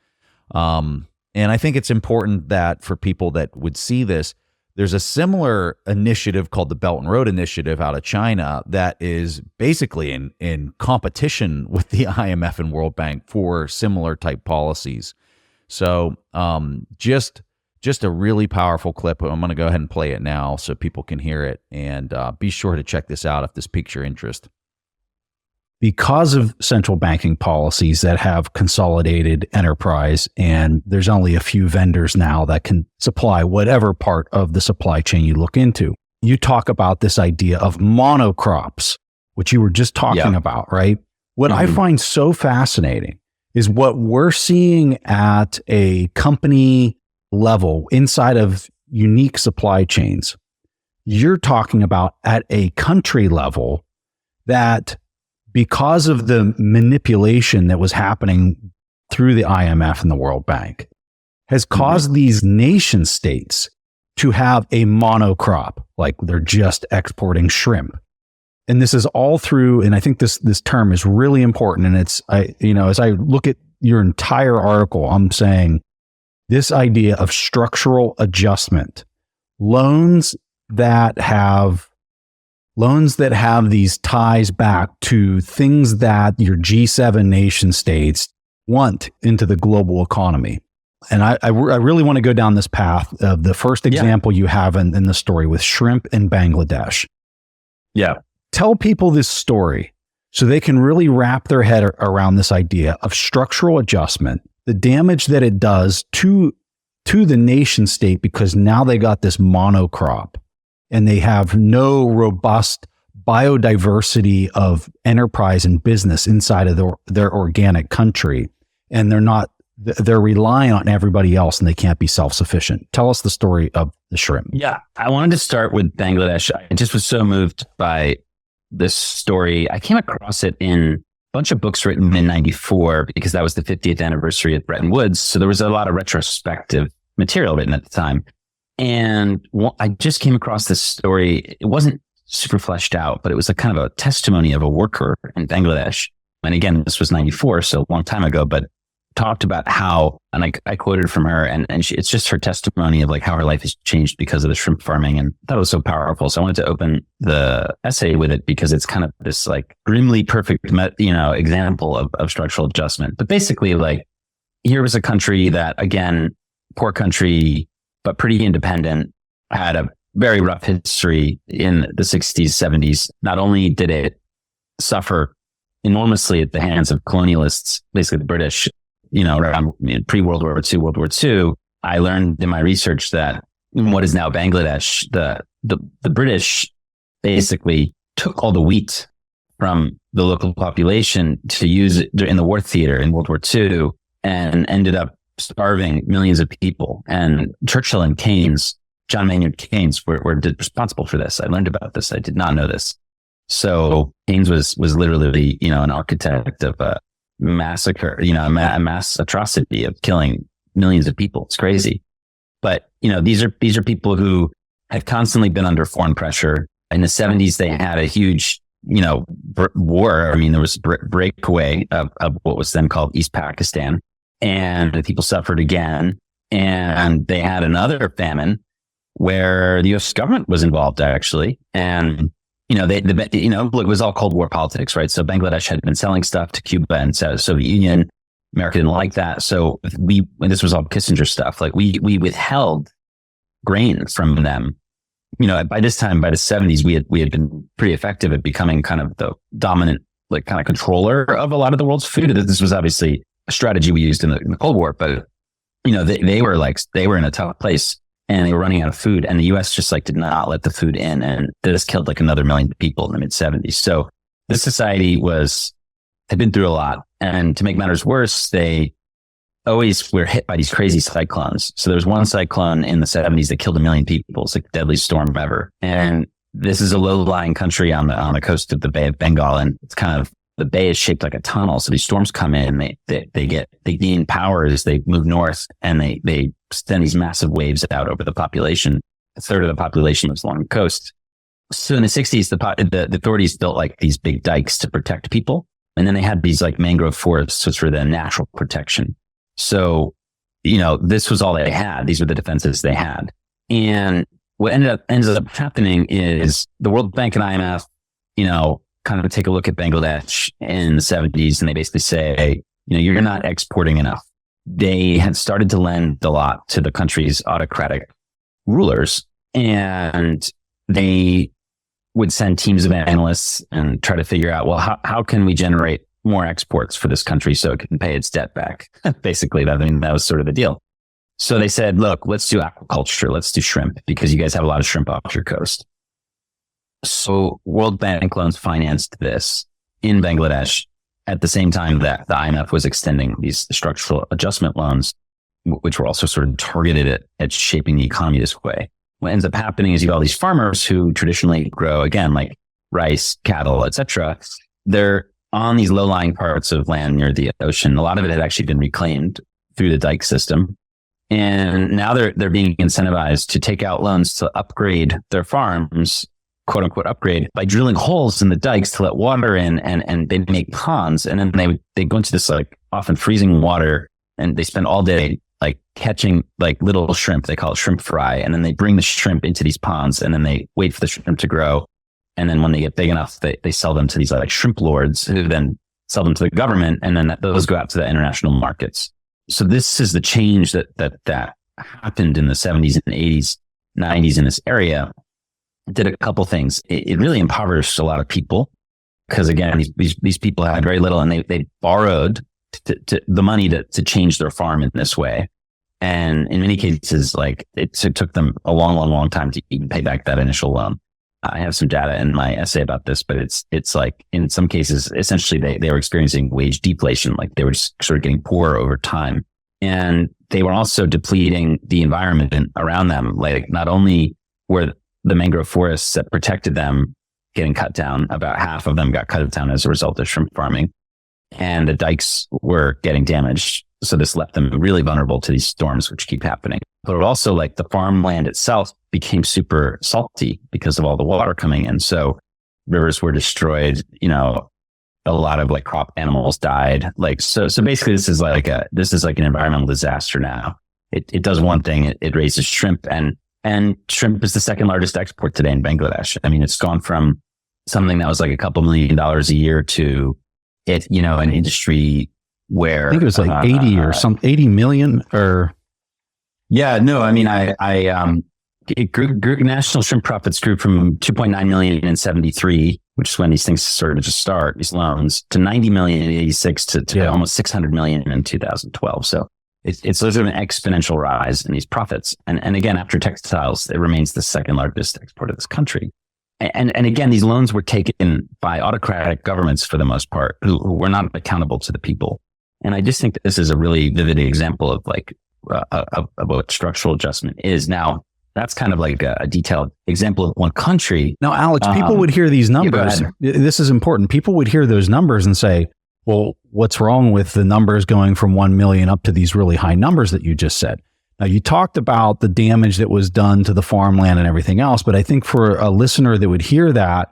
And I think it's important that for people that would see this, there's a similar initiative called the Belt and Road Initiative out of China that is basically in competition with the IMF and World Bank for similar type policies. So just a really powerful clip. I'm going to go ahead and play it now so people can hear it. And be sure to check this out if this piques your interest. Because of central banking policies that have consolidated enterprise, and there's only a few vendors now that can supply whatever part of the supply chain you look into. You talk about this idea of monocrops, which you were just talking about, right? What I find so fascinating is what we're seeing at a company level inside of unique supply chains. You're talking about at a country level that because of the manipulation that was happening through the IMF and the World Bank, has caused these nation states to have a monocrop, like they're just exporting shrimp. And this is all through, and I think this term is really important. And it's, as I look at your entire article, I'm saying this idea of structural adjustment, loans that have these ties back to things that your G7 nation states want into the global economy. And I really want to go down this path of the first example you have in the story with shrimp in Bangladesh. Yeah. Tell people this story so they can really wrap their head around this idea of structural adjustment, the damage that it does to the nation state, because now they got this monocrop and they have no robust biodiversity of enterprise and business inside of their organic country. And they're relying on everybody else and they can't be self-sufficient. Tell us the story of the shrimp. Yeah. I wanted to start with Bangladesh. I just was so moved by this story. I came across it in a bunch of books written in 94 because that was the 50th anniversary of Bretton Woods. So there was a lot of retrospective material written at the time. And I just came across this story. It wasn't super fleshed out, but it was a kind of a testimony of a worker in Bangladesh. And again, this was 94, so a long time ago, but talked about how, and I quoted from her, and it's just her testimony of like how her life has changed because of the shrimp farming. And that was so powerful. So I wanted to open the essay with it because it's kind of this like grimly perfect, example of structural adjustment. But basically, like, here was a country that, again, poor country, but pretty independent, had a very rough history in the 60s, 70s. Not only did it suffer enormously at the hands of colonialists, basically the British, around pre-World War II, World War II, I learned in my research that in what is now Bangladesh, the British basically took all the wheat from the local population to use it in the war theater in World War II and ended up starving millions of people. And Churchill and Keynes, John Maynard Keynes, were responsible for this. I learned about this. I did not know this. So Keynes was literally, an architect of a massacre, a mass atrocity of killing millions of people. It's crazy. But, these are people who had constantly been under foreign pressure. In the 70s, they had a huge, war. I mean, there was a breakaway of what was then called East Pakistan, and the people suffered again. And they had another famine where the U.S. government was involved, actually. And it was all Cold War politics, right? So Bangladesh had been selling stuff to Cuba and Soviet Union. America didn't like that. So and this was all Kissinger stuff. Like we withheld grain from them. By this time, by the 70s, we had been pretty effective at becoming kind of the dominant, like kind of controller of a lot of the world's food. This was obviously a strategy we used in the Cold War, but they were in a tough place. And they were running out of food, and the U.S. just did not let the food in, and they just killed another million people in the mid 70s. So this society had been through a lot, and to make matters worse, they always were hit by these crazy cyclones. So there was one cyclone in the 70s that killed 1 million people. It's like the deadliest storm ever. And this is a low-lying country on the coast of the Bay of Bengal, and it's kind of, the bay is shaped like a tunnel. So these storms come in, they gain power as they move north, and they send these massive waves out over the population. A third of the population lives along the coast. So in the 60s, the authorities built these big dikes to protect people. And then they had these mangrove forests, which were the natural protection. So, this was all they had. These were the defenses they had. And what ends up happening is the World Bank and IMF, kind of take a look at Bangladesh in the 70s, and they basically say, you're not exporting enough. They had started to lend a lot to the country's autocratic rulers, and they would send teams of analysts and try to figure out, well, how can we generate more exports for this country so it can pay its debt back? Basically, that was sort of the deal. So they said, look, let's do aquaculture. Let's do shrimp, because you guys have a lot of shrimp off your coast. So World Bank loans financed this in Bangladesh at the same time that the IMF was extending these structural adjustment loans, which were also sort of targeted at shaping the economy this way. What ends up happening is you have all these farmers who traditionally grow, again, like rice, cattle, etc. They're on these low-lying parts of land near the ocean. A lot of it had actually been reclaimed through the dike system. And now they're being incentivized to take out loans to upgrade their farms, quote unquote upgrade, by drilling holes in the dikes to let water in, and they make ponds. And then they go into this often freezing water, and they spend all day catching little shrimp. They call it shrimp fry. And then they bring the shrimp into these ponds, and then they wait for the shrimp to grow. And then when they get big enough, they sell them to these shrimp lords, who then sell them to the government. And then those go out to the international markets. So this is the change that happened in the 70s and 80s, 90s in this area. did a couple things. It really impoverished a lot of people because, again, these people had very little, and they borrowed the money to change their farm in this way. And in many cases, like it took them a long time to even pay back that initial loan. I have some data in my essay about this, but it's like in some cases, essentially they were experiencing wage deflation, like they were just sort of getting poorer over time. And they were also depleting the environment around them. Like not only were the mangrove forests that protected them getting cut down, about half of them got cut down as a result of shrimp farming, and the dikes were getting damaged. So this left them really vulnerable to these storms, which keep happening. But also, like the farmland itself became super salty because of all the water coming in. So rivers were destroyed, a lot of like crop animals died. Like, so basically this is like an environmental disaster now. It does one thing. It raises shrimp, and shrimp is the second largest export today in Bangladesh. I mean, it's gone from something that was like a couple $1 million a year to an industry where I think it was like 80 million or. Yeah, no, I mean, it grew, national shrimp profits grew from 2.9 million in 73, which is when these things sort of just start, these loans, to 90 million in 86 to almost 600 million in 2012. So it's sort of an exponential rise in these profits. And again, after textiles, it remains the second largest export of this country. And again, these loans were taken by autocratic governments for the most part, who were not accountable to the people. And I just think that this is a really vivid example of like of what structural adjustment is. Now, that's kind of like a detailed example of one country. Now, Alex, people would hear these numbers. This is important. People would hear those numbers and say, well, what's wrong with the numbers going from 1 million up to these really high numbers that you just said? Now, you talked about the damage that was done to the farmland and everything else, but I think for a listener that would hear that,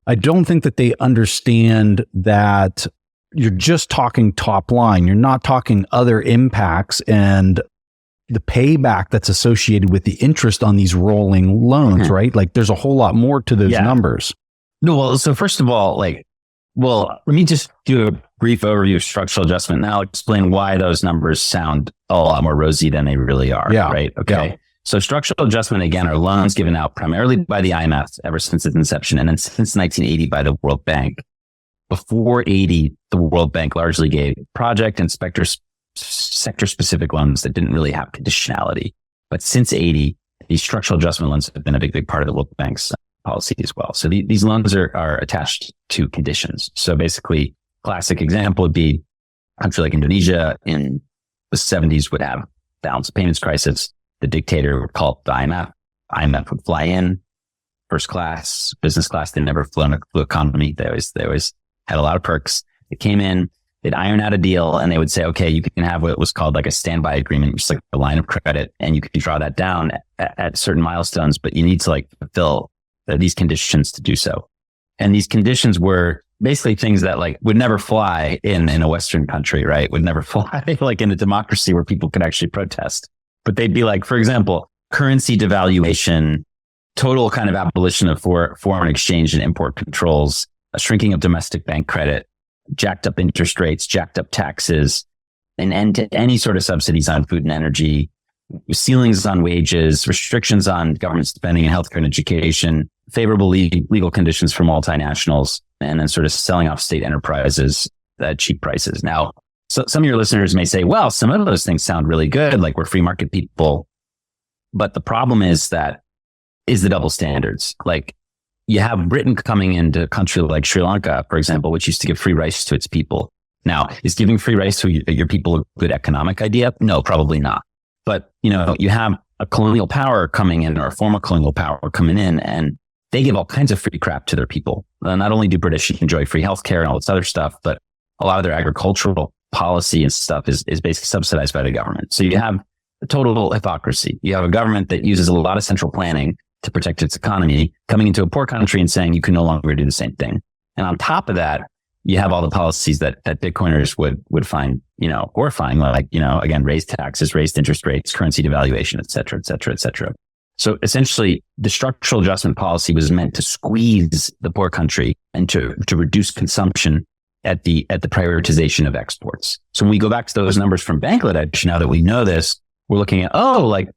I don't think that they understand that you're just talking top line. You're not talking other impacts and the payback that's associated with the interest on these rolling loans, right? Like there's a whole lot more to those numbers. No, well, so first of all, let me just do a brief overview of structural adjustment. Now I'll explain why those numbers sound a lot more rosy than they really are, right? Okay. Yeah. So structural adjustment, again, are loans given out primarily by the IMF ever since its inception, and then since 1980 by the World Bank. Before 80, the World Bank largely gave project and sector-specific loans that didn't really have conditionality. But since 80, these structural adjustment loans have been a big part of the World Bank's policy as well. So these loans are attached to conditions. So basically, classic example would be a country like Indonesia in the 70s would have balance of payments crisis. The dictator would call it the IMF. IMF would fly in, first class, business class. They never flew in a flew economy. They always had a lot of perks. They came in, they'd iron out a deal, and they would say, okay, you can have what was called like a standby agreement, which is like a line of credit, and you can draw that down at certain milestones, but you need to like fulfill these conditions to do so. And these conditions were basically things that like would never fly in a Western country, right? Would never fly like in a democracy where people could actually protest. But they'd be like, for example, currency devaluation, total kind of abolition of foreign exchange and import controls, a shrinking of domestic bank credit, jacked up interest rates, jacked up taxes, an end to any sort of subsidies on food and energy, ceilings on wages, restrictions on government spending in healthcare and education, favorable legal conditions for multinationals, and then sort of selling off state enterprises at cheap prices. Now, so some of your listeners may say, well, some of those things sound really good, like we're free market people. But the problem is the double standards. Like you have Britain coming into a country like Sri Lanka, for example, which used to give free rice to its people. Now, is giving free rice to your people a good economic idea? No, probably not. But, you have a colonial power coming in or a former colonial power coming in, and they give all kinds of free crap to their people. Not only do British enjoy free healthcare and all this other stuff, but a lot of their agricultural policy and stuff is basically subsidized by the government. So you have a total hypocrisy. You have a government that uses a lot of central planning to protect its economy, coming into a poor country and saying you can no longer do the same thing. And on top of that, you have all the policies that Bitcoiners would find, horrifying, like, again, raised taxes, raised interest rates, currency devaluation, et cetera, et cetera, et cetera. So essentially, the structural adjustment policy was meant to squeeze the poor country and to reduce consumption at the prioritization of exports. So when we go back to those numbers from Bangladesh, now that we know this, we're looking at,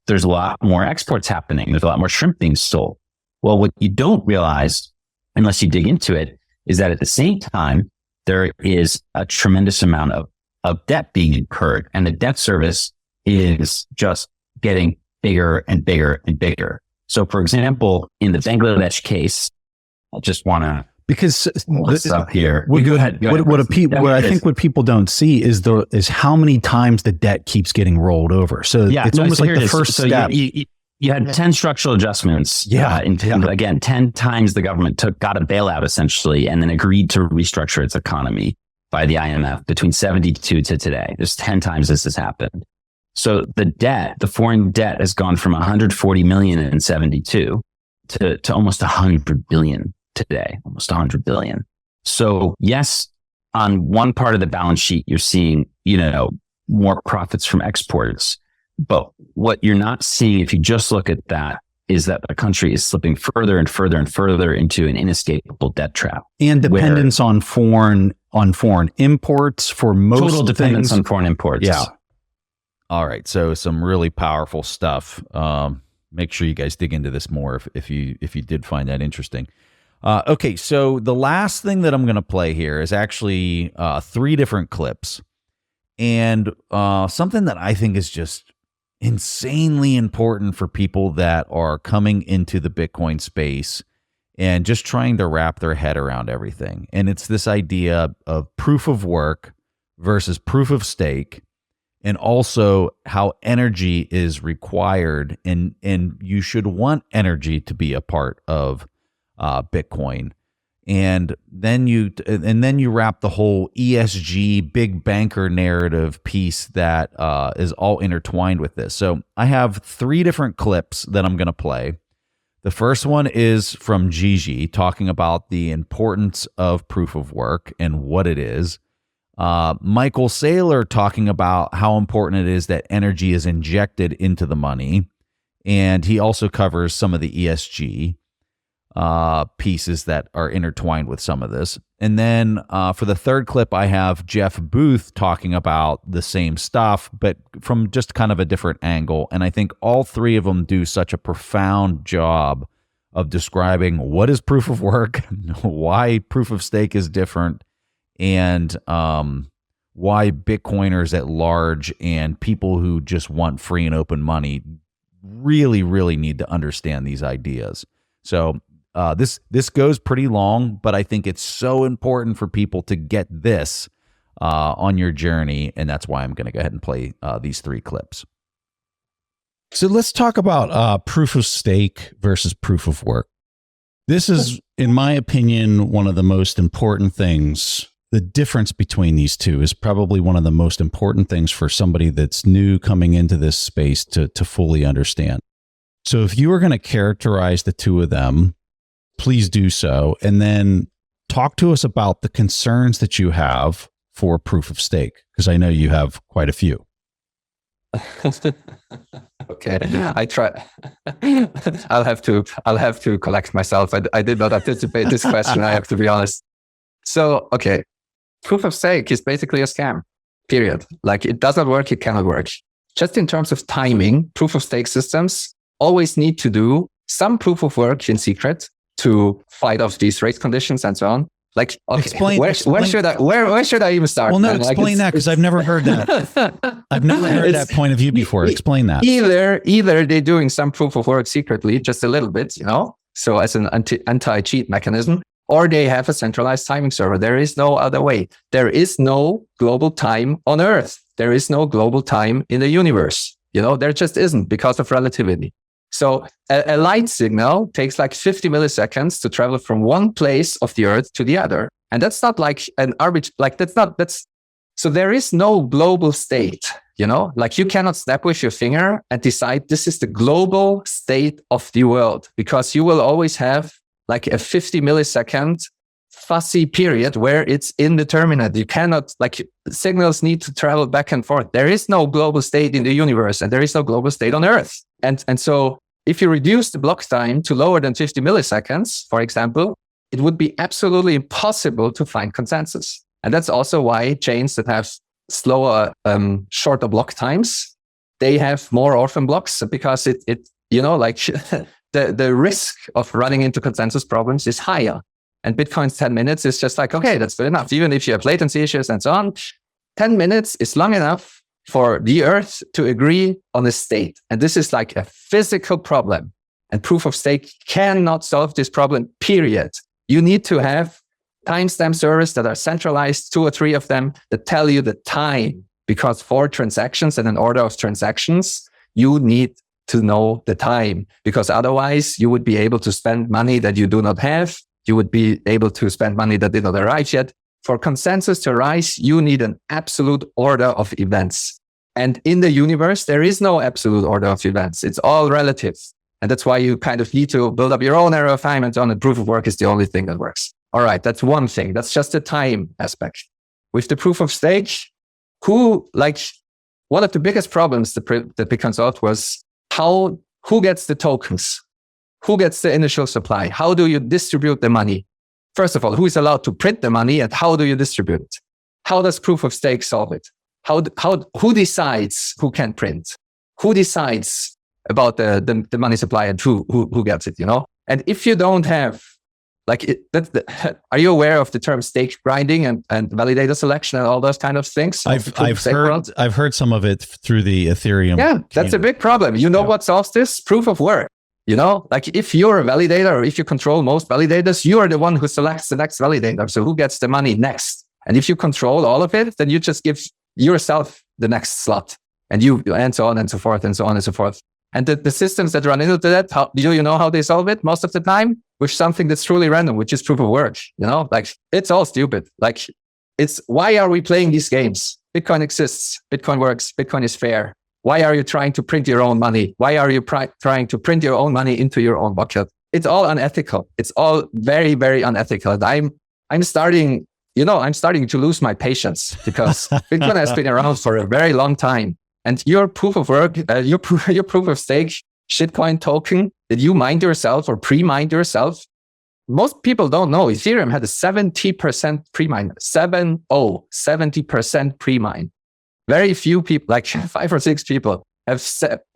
there's a lot more exports happening. There's a lot more shrimp being sold. Well, what you don't realize, unless you dig into it, is that at the same time, there is a tremendous amount of debt being incurred, and the debt service is just getting bigger and bigger and bigger. So, for example, in the Bangladesh case, I just want to because up here. Go ahead. What I think what people don't see is how many times the debt keeps getting rolled over. So it's almost like the first step. You had 10 structural adjustments. Again, 10 times the government got a bailout essentially, and then agreed to restructure its economy by the IMF between 72 to today. There's 10 times this has happened. So the foreign debt has gone from 140 million in 72 to almost 100 billion today, almost 100 billion. So yes, on one part of the balance sheet, you're seeing, more profits from exports. But what you're not seeing, if you just look at that, is that the country is slipping further and further and further into an inescapable debt trap. And dependence on foreign imports for most total dependence things. On foreign imports. Yeah. All right. So some really powerful stuff. Make sure you guys dig into this more if you did find that interesting. Okay. So the last thing that I'm going to play here is actually 3 different clips, and something that I think is just insanely important for people that are coming into the Bitcoin space and just trying to wrap their head around everything. And it's this idea of proof of work versus proof of stake, and also how energy is required, and you should want energy to be a part of Bitcoin. And then you wrap the whole ESG big banker narrative piece that is all intertwined with this. So I have 3 different clips that I'm going to play. The first one is from Gigi talking about the importance of proof of work and what it is. Michael Saylor talking about how important it is that energy is injected into the money. And he also covers some of the ESG pieces that are intertwined with some of this. And then for the third clip, I have Jeff Booth talking about the same stuff, but from just kind of a different angle. And I think all 3 of them do such a profound job of describing what is proof of work, why proof of stake is different, and why Bitcoiners at large and people who just want free and open money really, really need to understand these ideas. So this goes pretty long, but I think it's so important for people to get this on your journey, and that's why I'm going to go ahead and play these 3 clips. So let's talk about proof of stake versus proof of work. This is, in my opinion, one of the most important things. The difference between these two is probably one of the most important things for somebody that's new coming into this space to fully understand. So if you were going to characterize the 2 of them, please do so. And then talk to us about the concerns that you have for proof of stake, because I know you have quite a few. Okay, I try. I'll have to collect myself. I did not anticipate this question. I have to be honest. So, okay, proof of stake is basically a scam. Period. Like, it does not work. It cannot work. Just in terms of timing, proof of stake systems always need to do some proof of work in secret to fight off these race conditions and so on. Like, okay, where should I even start? Well, no, explain that, because I've never heard that. I've never heard that point of view before. Explain that. Either they're doing some proof of work secretly, just a little bit, so as an anti-cheat mechanism, or they have a centralized timing server. There is no other way. There is no global time on Earth. There is no global time in the universe. There just isn't, because of relativity. So a light signal takes like 50 milliseconds to travel from one place of the Earth to the other. And that's not like an so there is no global state, like you cannot snap with your finger and decide this is the global state of the world, because you will always have like a 50 millisecond fussy period where it's indeterminate. You cannot, signals need to travel back and forth. There is no global state in the universe, and there is no global state on Earth. And so if you reduce the block time to lower than 50 milliseconds, for example, it would be absolutely impossible to find consensus. And that's also why chains that have slower, shorter block times, they have more orphan blocks, because the risk of running into consensus problems is higher. And Bitcoin's 10 minutes is just like, okay, that's good enough. Even if you have latency issues and so on, 10 minutes is long enough for the Earth to agree on a state. And this is like a physical problem. And proof of stake cannot solve this problem, period. You need to have timestamp servers that are centralized, 2 or 3 of them, that tell you the time. Because for transactions and an order of transactions, you need to know the time. Because otherwise, you would be able to spend money that you do not have. You would be able to spend money that did not arrive yet. For consensus to arise, you need an absolute order of events. And in the universe, there is no absolute order of events. It's all relative. And that's why you kind of need to build up your own array of time and so on. And proof of work is the only thing that works. All right, that's one thing. That's just the time aspect. With the proof of stake, one of the biggest problems that Bitcoin solved was who gets the tokens? Who gets the initial supply? How do you distribute the money? First of all, who is allowed to print the money and how do you distribute it? How does proof of stake solve it? Who decides who can print? Who decides about the money supply and who gets it, And if you don't have, are you aware of the term stake grinding and validator selection and all those kind of things? I've heard some of it through the Ethereum. Yeah, that's a big problem. What solves this? Proof of work. If you're a validator or if you control most validators, you are the one who selects the next validator. So who gets the money next? And if you control all of it, then you just give yourself the next slot and so on and so forth and so on and so forth. And the systems that run into that, do you know how they solve it most of the time? With something that's truly random, which is proof of work. It's all stupid. Why are we playing these games? Bitcoin exists. Bitcoin works. Bitcoin is fair. Why are you trying to print your own money? Why are you trying to print your own money into your own bucket? It's all unethical. It's all very, very unethical. And I'm starting to lose my patience because Bitcoin has been around for a very long time. And your proof of work, your proof of stake shitcoin token that you mined yourself or pre-mined yourself, most people don't know. Ethereum had a 70% pre-mine, 70% pre-mine. Very few people, like 5 or 6 people, have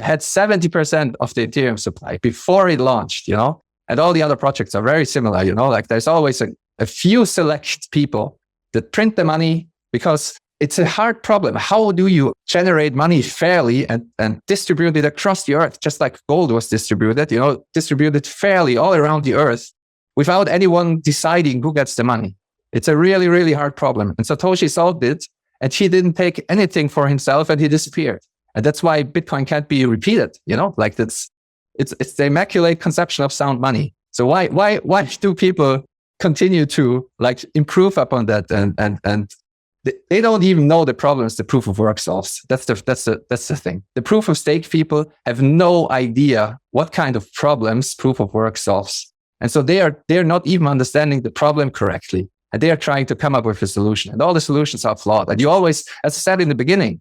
had 70% of the Ethereum supply before it launched, And all the other projects are very similar, There's always a few select people that print the money because it's a hard problem. How do you generate money fairly and distribute it across the earth, just like gold was distributed, distributed fairly all around the earth without anyone deciding who gets the money? It's a really, really hard problem. And Satoshi solved it. And he didn't take anything for himself and he disappeared. And that's why Bitcoin can't be repeated, it's the immaculate conception of sound money. So why do people continue to improve upon that? And they don't even know the problems the proof of work solves. That's the thing. The proof of stake people have no idea what kind of problems proof of work solves. And so they're not even understanding the problem correctly. And they are trying to come up with a solution. And all the solutions are flawed. And you always, as I said in the beginning,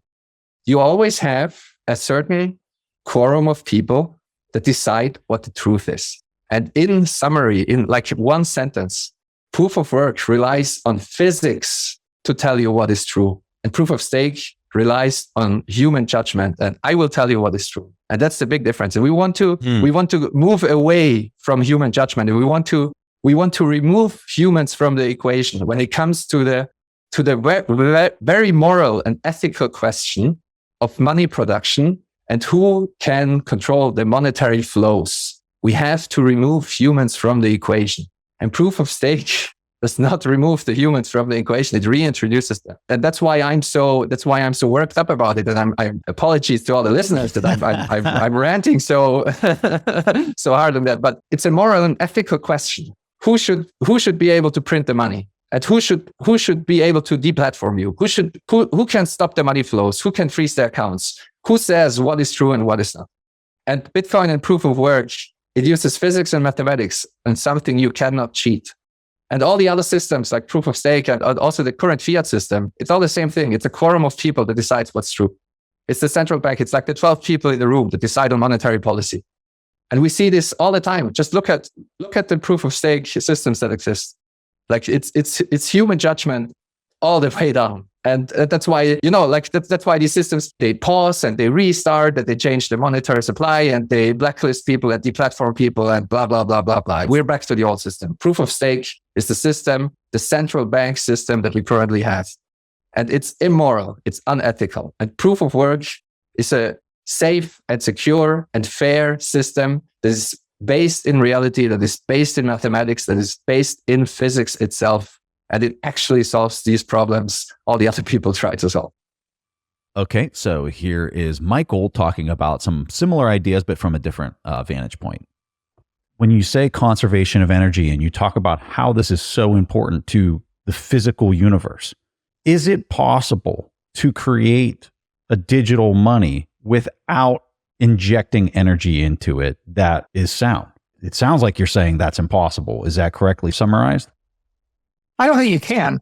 you always have a certain quorum of people that decide what the truth is. And in summary, in one sentence, proof of work relies on physics to tell you what is true. And proof of stake relies on human judgment. And I will tell you what is true. And that's the big difference. And we want to move away from human judgment. And we want to remove humans from the equation when it comes to the very moral and ethical question of money production and who can control the monetary flows. We have to remove humans from the equation. And proof of stake does not remove the humans from the equation. It reintroduces them. And that's why I'm so worked up about it. And I'm apologies to all the listeners that I'm ranting so hard on that. But it's a moral and ethical question. Who should be able to print the money? And who should be able to deplatform you? Who can stop the money flows? Who can freeze the accounts? Who says what is true and what is not? And Bitcoin and proof of work, it uses physics and mathematics and something you cannot cheat. And all the other systems like proof of stake and also the current fiat system, it's all the same thing. It's a quorum of people that decides what's true. It's the central bank. It's like the 12 people in the room that decide on monetary policy. And we see this all the time. Just look at the proof of stake systems that exist. Like it's human judgment all the way down. And that's why, that's why these systems, they pause and they restart, that they change the monetary supply and they blacklist people and deplatform people and blah, blah, blah, blah, blah. We're back to the old system. Proof of stake is the system, the central bank system that we currently have. And it's immoral, it's unethical. And proof of work is a safe and secure and fair system that is based in reality, that is based in mathematics, that is based in physics itself. And it actually solves these problems all the other people try to solve. Okay, so here is Michael talking about some similar ideas, but from a different vantage point. When you say conservation of energy and you talk about how this is so important to the physical universe, is it possible to create a digital money without injecting energy into it that is sound? It sounds like you're saying that's impossible. Is that correctly summarized? I don't think you can.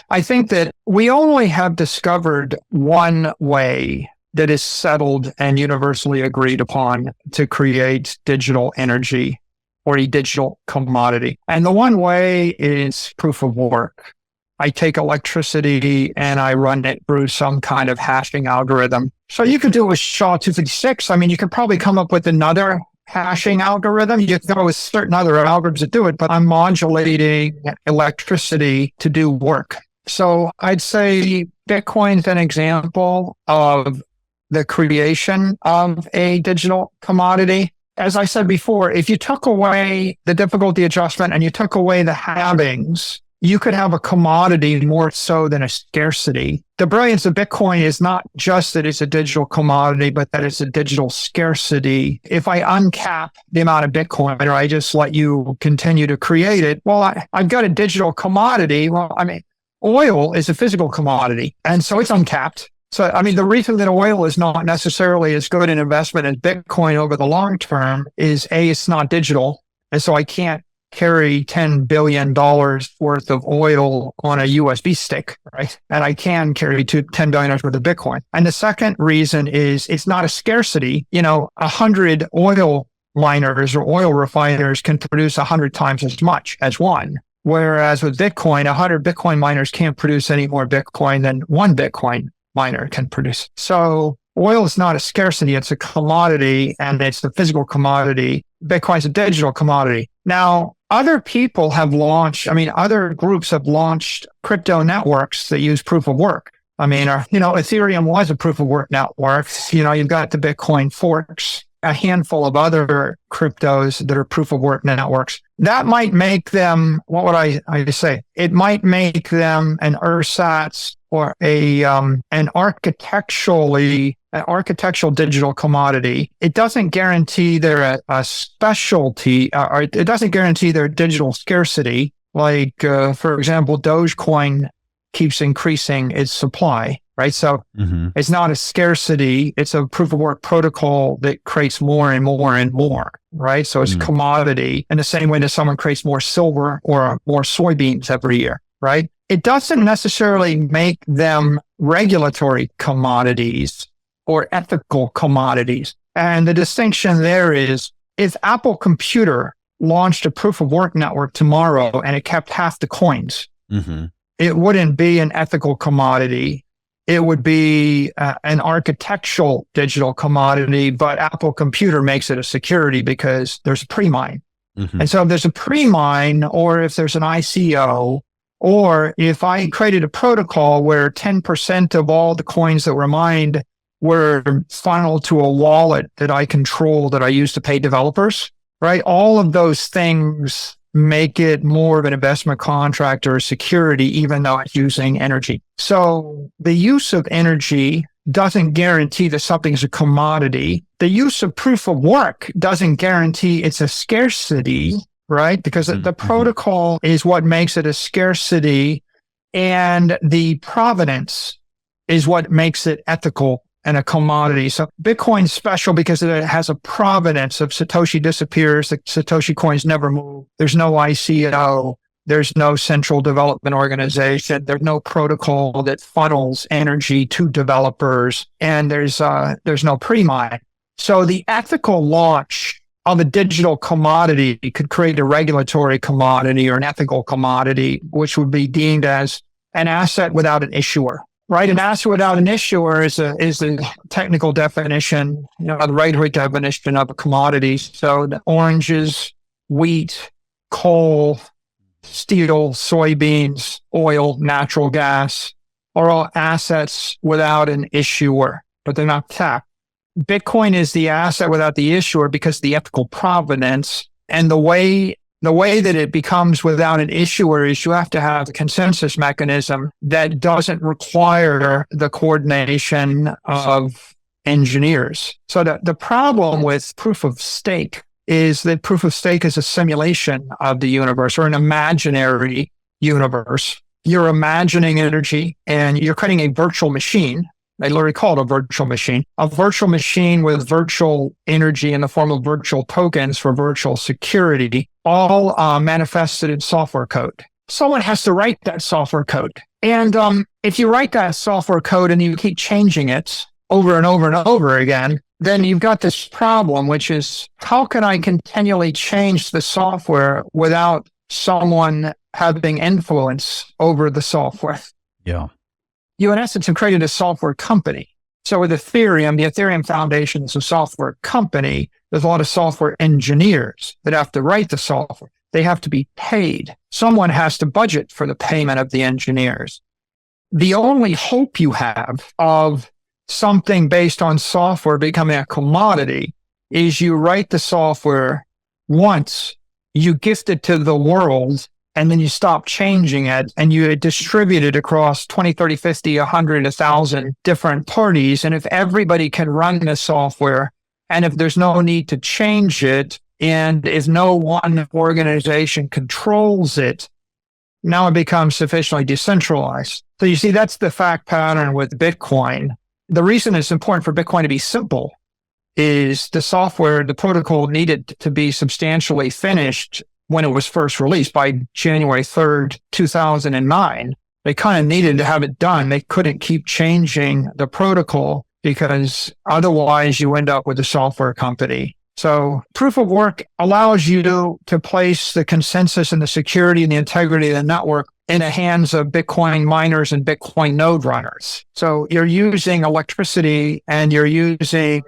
I think that we only have discovered one way that is settled and universally agreed upon to create digital energy or a digital commodity. And the one way is proof of work. I take electricity and I run it through some kind of hashing algorithm. So you could do it with SHA-256. I mean, you could probably come up with another hashing algorithm. You can go with certain other algorithms that do it, but I'm modulating electricity to do work. So I'd say Bitcoin's an example of the creation of a digital commodity. As I said before, if you took away the difficulty adjustment and you took away the halvings, you could have a commodity more so than a scarcity. The brilliance of Bitcoin is not just that it's a digital commodity, but that it's a digital scarcity. If I uncap the amount of Bitcoin or I just let you continue to create it, well, I've got a digital commodity. Well, I mean, oil is a physical commodity, and so it's uncapped. So, I mean, the reason that oil is not necessarily as good an investment as Bitcoin over the long term is A, it's not digital. And so I can't carry $10 billion worth of oil on a USB stick, right? And I can carry $10 billion worth of Bitcoin. And the second reason is it's not a scarcity. 100 oil miners or oil refiners can produce 100 times as much as one. Whereas with Bitcoin, 100 Bitcoin miners can't produce any more Bitcoin than one Bitcoin miner can produce. So oil is not a scarcity, it's a commodity, and it's the physical commodity. Bitcoin is a digital commodity. Now, other people have launched, other groups have launched crypto networks that use proof of work. Ethereum was a proof of work network. You've got the Bitcoin forks, a handful of other cryptos that are proof of work networks. That might make them, what would I say? It might make them an ersatz or an architectural digital commodity. It doesn't guarantee they're a specialty, or it doesn't guarantee their digital scarcity. Like, for example, Dogecoin keeps increasing its supply, right? So it's not a scarcity. It's a proof of work protocol that creates more and more and more, right? So it's a commodity in the same way that someone creates more silver or more soybeans every year, right? It doesn't necessarily make them regulatory commodities or ethical commodities. And the distinction there is, if Apple Computer launched a proof of work network tomorrow and it kept half the coins, it wouldn't be an ethical commodity. It would be an architectural digital commodity, but Apple Computer makes it a security because there's a pre-mine. And so if there's a pre-mine, or if there's an ICO, or if I created a protocol where 10% of all the coins that were mined were funneled to a wallet that I control, that I use to pay developers, right? All of those things make it more of an investment contract or a security, even though it's using energy. So the use of energy doesn't guarantee that something's a commodity. The use of proof of work doesn't guarantee it's a scarcity, right? Because the protocol is what makes it a scarcity, and the provenance is what makes it ethical and a commodity. So Bitcoin's special because it has a provenance of Satoshi disappears, the Satoshi coins never move. There's no ICO. There's no central development organization. There's no protocol that funnels energy to developers, and there's no pre-mine. So the ethical launch of a digital commodity could create a regulatory commodity or an ethical commodity, which would be deemed as an asset without an issuer, right? An asset without an issuer is a technical definition, the regulatory definition of a commodity. So the oranges, wheat, coal, steel, soybeans, oil, natural gas are all assets without an issuer, but they're not taxed. Bitcoin is the asset without the issuer because of the ethical provenance. And the way that it becomes without an issuer is you have to have a consensus mechanism that doesn't require the coordination of engineers. So the problem with proof of stake is that proof of stake is a simulation of the universe or an imaginary universe. You're imagining energy and you're creating a virtual machine. They literally call it a virtual machine with virtual energy in the form of virtual tokens for virtual security, all manifested in software code. Someone has to write that software code. And if you write that software code and you keep changing it over and over and over again, then you've got this problem, which is how can I continually change the software without someone having influence over the software? Yeah. You, in essence, have created a software company. So with Ethereum, the Ethereum Foundation is a software company. There's a lot of software engineers that have to write the software. They have to be paid. Someone has to budget for the payment of the engineers. The only hope you have of something based on software becoming a commodity is you write the software once, you gift it to the world, and then you stop changing it and you distribute it across 20, 30, 50, 100, 1,000 different parties. And if everybody can run the software and if there's no need to change it and if no one organization controls it, now it becomes sufficiently decentralized. So you see, that's the fact pattern with Bitcoin. The reason it's important for Bitcoin to be simple is the software, the protocol needed to be substantially finished when it was first released by January 3rd, 2009. They kind of needed to have it done. They couldn't keep changing the protocol because otherwise you end up with a software company. So proof of work allows you to place the consensus and the security and the integrity of the network in the hands of Bitcoin miners and Bitcoin node runners. So you're using electricity and you're using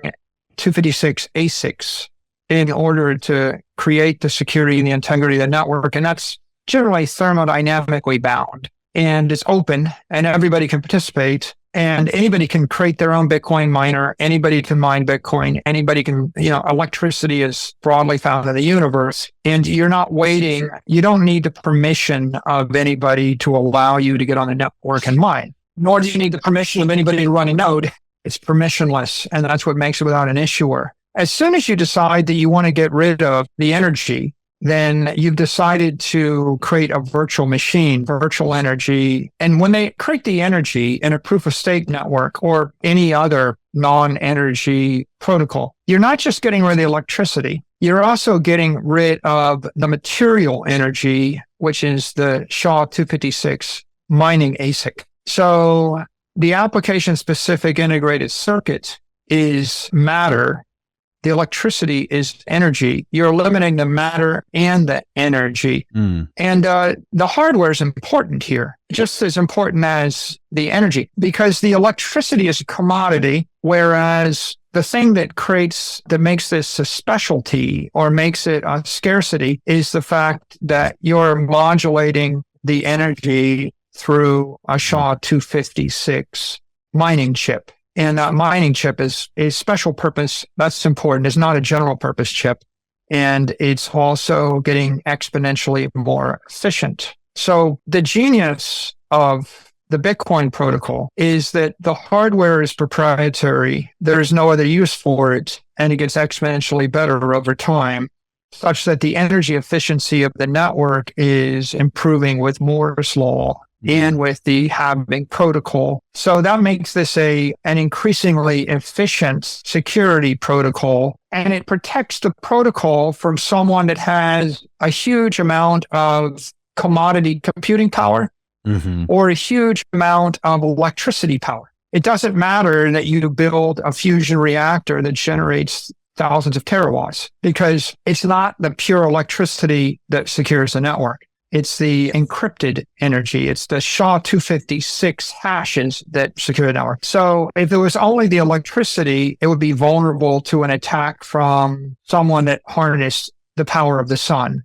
256 ASICs in order to create the security and the integrity of the network. And that's generally thermodynamically bound. And it's open and everybody can participate and anybody can create their own Bitcoin miner. Anybody can mine Bitcoin. Anybody can, electricity is broadly found in the universe. And you're not waiting. You don't need the permission of anybody to allow you to get on the network and mine, nor do you need the permission of anybody to run a node. It's permissionless. And that's what makes it without an issuer. As soon as you decide that you want to get rid of the energy, then you've decided to create a virtual machine, virtual energy. And when they create the energy in a proof of stake network or any other non-energy protocol, you're not just getting rid of the electricity, you're also getting rid of the material energy, which is the SHA-256 mining ASIC. So the application-specific integrated circuit is matter. The electricity is energy. You're eliminating the matter and the energy. And the hardware is important here, just as important as the energy, because the electricity is a commodity, whereas the thing that makes this a specialty or makes it a scarcity is the fact that you're modulating the energy through a SHA-256 mining chip. And that mining chip is a special purpose. That's important. It's not a general purpose chip. And it's also getting exponentially more efficient. So the genius of the Bitcoin protocol is that the hardware is proprietary. There's no other use for it. And it gets exponentially better over time, such that the energy efficiency of the network is improving with Moore's law and with the halving protocol. So that makes this an increasingly efficient security protocol, and it protects the protocol from someone that has a huge amount of commodity computing power or a huge amount of electricity power. It doesn't matter that you build a fusion reactor that generates thousands of terawatts, because it's not the pure electricity that secures the network. It's the encrypted energy. It's the SHA-256 hashes that secure the network. So if it was only the electricity, it would be vulnerable to an attack from someone that harnessed the power of the sun.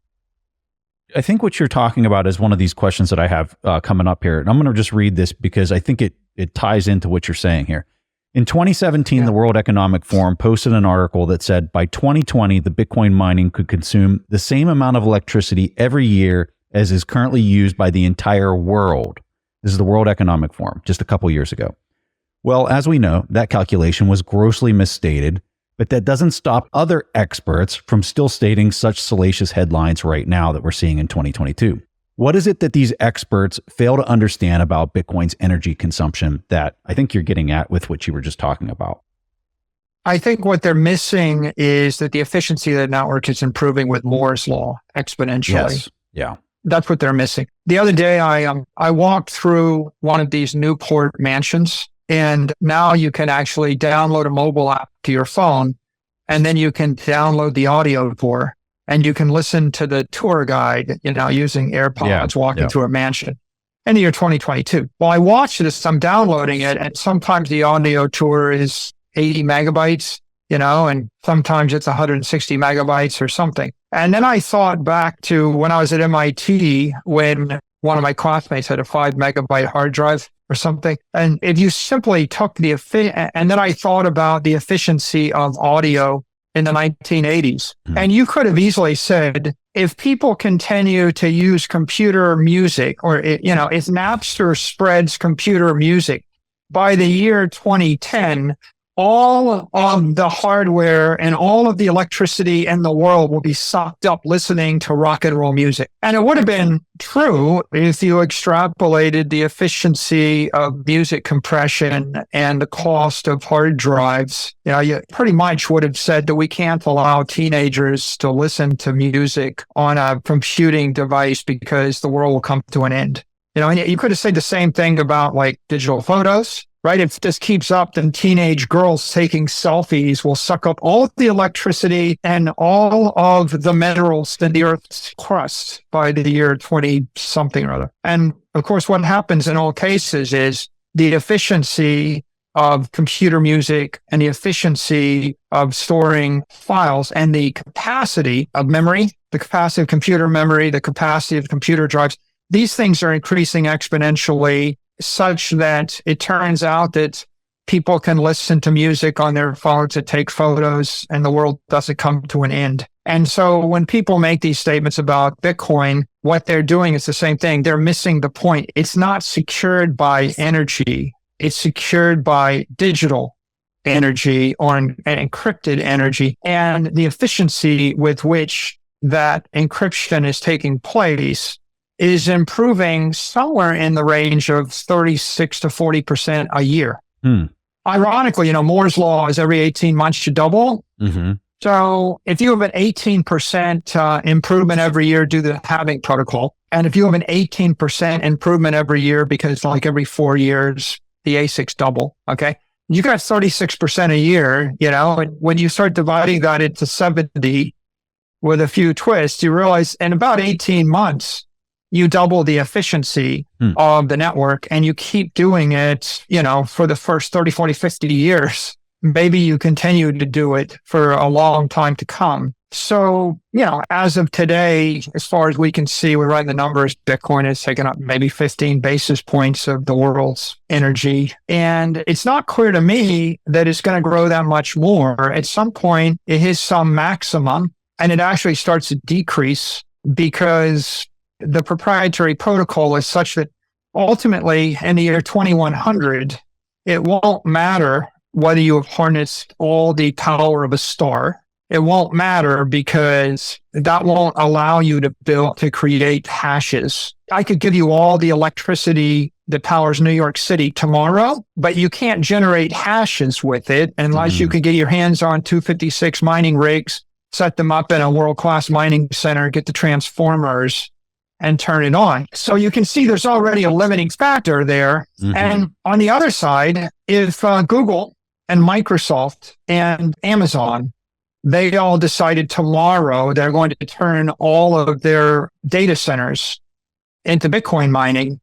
I think what you're talking about is one of these questions that I have coming up here. And I'm going to just read this because I think it ties into what you're saying here. In 2017, the World Economic Forum posted an article that said by 2020, the Bitcoin mining could consume the same amount of electricity every year as is currently used by the entire world. This is the World Economic Forum just a couple years ago. Well, as we know, that calculation was grossly misstated, but that doesn't stop other experts from still stating such salacious headlines right now that we're seeing in 2022. What is it that these experts fail to understand about Bitcoin's energy consumption that I think you're getting at with what you were just talking about? I think what they're missing is that the efficiency of the network is improving with Moore's law exponentially. Yes. Yeah. That's what they're missing. The other day, I walked through one of these Newport mansions, and now you can actually download a mobile app to your phone, and then you can download the audio tour, and you can listen to the tour guide, using AirPods, walking through a mansion in the year 2022. Well, I watched this, I'm downloading it, and sometimes the audio tour is 80 megabytes, and sometimes it's 160 megabytes or something. And then I thought back to when I was at MIT, when one of my classmates had a 5 megabyte hard drive or something. And if you simply took and then I thought about the efficiency of audio in the 1980s. And you could have easily said, if people continue to use computer music, or, if Napster spreads computer music, by the year 2010, all of the hardware and all of the electricity in the world will be sucked up listening to rock and roll music. And it would have been true if you extrapolated the efficiency of music compression and the cost of hard drives. You pretty much would have said that we can't allow teenagers to listen to music on a computing device because the world will come to an end. And you could have said the same thing about like digital photos. Right? If this keeps up, then teenage girls taking selfies will suck up all of the electricity and all of the minerals in the Earth's crust by the year 20-something or other. And of course, what happens in all cases is the efficiency of computer music and the efficiency of storing files and the capacity of memory, the capacity of computer memory, the capacity of computer drives, these things are increasing exponentially, such that it turns out that people can listen to music on their phones and take photos, and the world doesn't come to an end. And so when people make these statements about Bitcoin, what they're doing is the same thing. They're missing the point. It's not secured by energy. It's secured by digital energy or an encrypted energy. And the efficiency with which that encryption is taking place is improving somewhere in the range of 36 to 40% a year. Ironically, Moore's law is every 18 months you double. So if you have an 18% improvement every year due to the halving protocol, and if you have an 18% improvement every year because like every 4 years, the ASICs double, okay? You got 36% a year, and when you start dividing that into 70 with a few twists, you realize in about 18 months, you double the efficiency of the network, and you keep doing it, for the first 30, 40, 50 years. Maybe you continue to do it for a long time to come. So, as of today, as far as we can see, we're running the numbers, Bitcoin has taken up maybe 15 basis points of the world's energy. And it's not clear to me that it's going to grow that much more. At some point, it hits some maximum, and it actually starts to decrease because the proprietary protocol is such that ultimately in the year 2100, it won't matter whether you have harnessed all the power of a star. It won't matter because that won't allow you to create hashes. I could give you all the electricity that powers New York City tomorrow, but you can't generate hashes with it unless you can get your hands on 256 mining rigs, set them up in a world-class mining center, get the transformers, and turn it on. So you can see there's already a limiting factor there. And on the other side, if Google and Microsoft and Amazon, they all decided tomorrow they're going to turn all of their data centers into Bitcoin mining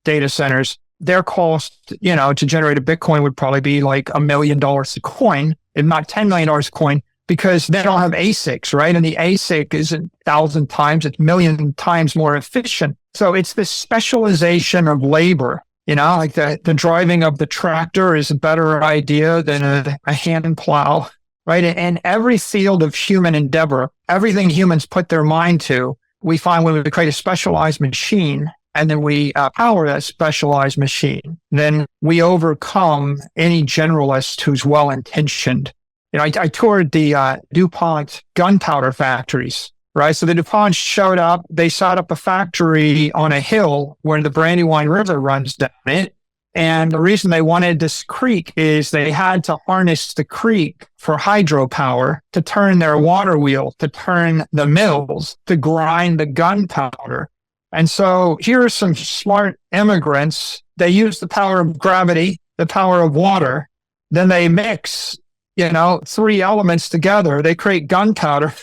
data centers, their cost, to generate a Bitcoin would probably be like $1 million a coin, if not $10 million a coin, because they don't have ASICs, right? And the ASIC is 1,000 times, it's 1,000,000 times more efficient. So it's this specialization of labor, like the driving of the tractor is a better idea than a hand plow, right? And every field of human endeavor, everything humans put their mind to, we find when we create a specialized machine and then we power that specialized machine, then we overcome any generalist who's well-intentioned. I toured the DuPont gunpowder factories, right? So the DuPont showed up, they set up a factory on a hill where the Brandywine River runs down it. And the reason they wanted this creek is they had to harness the creek for hydropower to turn their water wheel, to turn the mills, to grind the gunpowder. And so here are some smart immigrants. They use the power of gravity, the power of water. Then they mix, 3 elements together. They create gunpowder.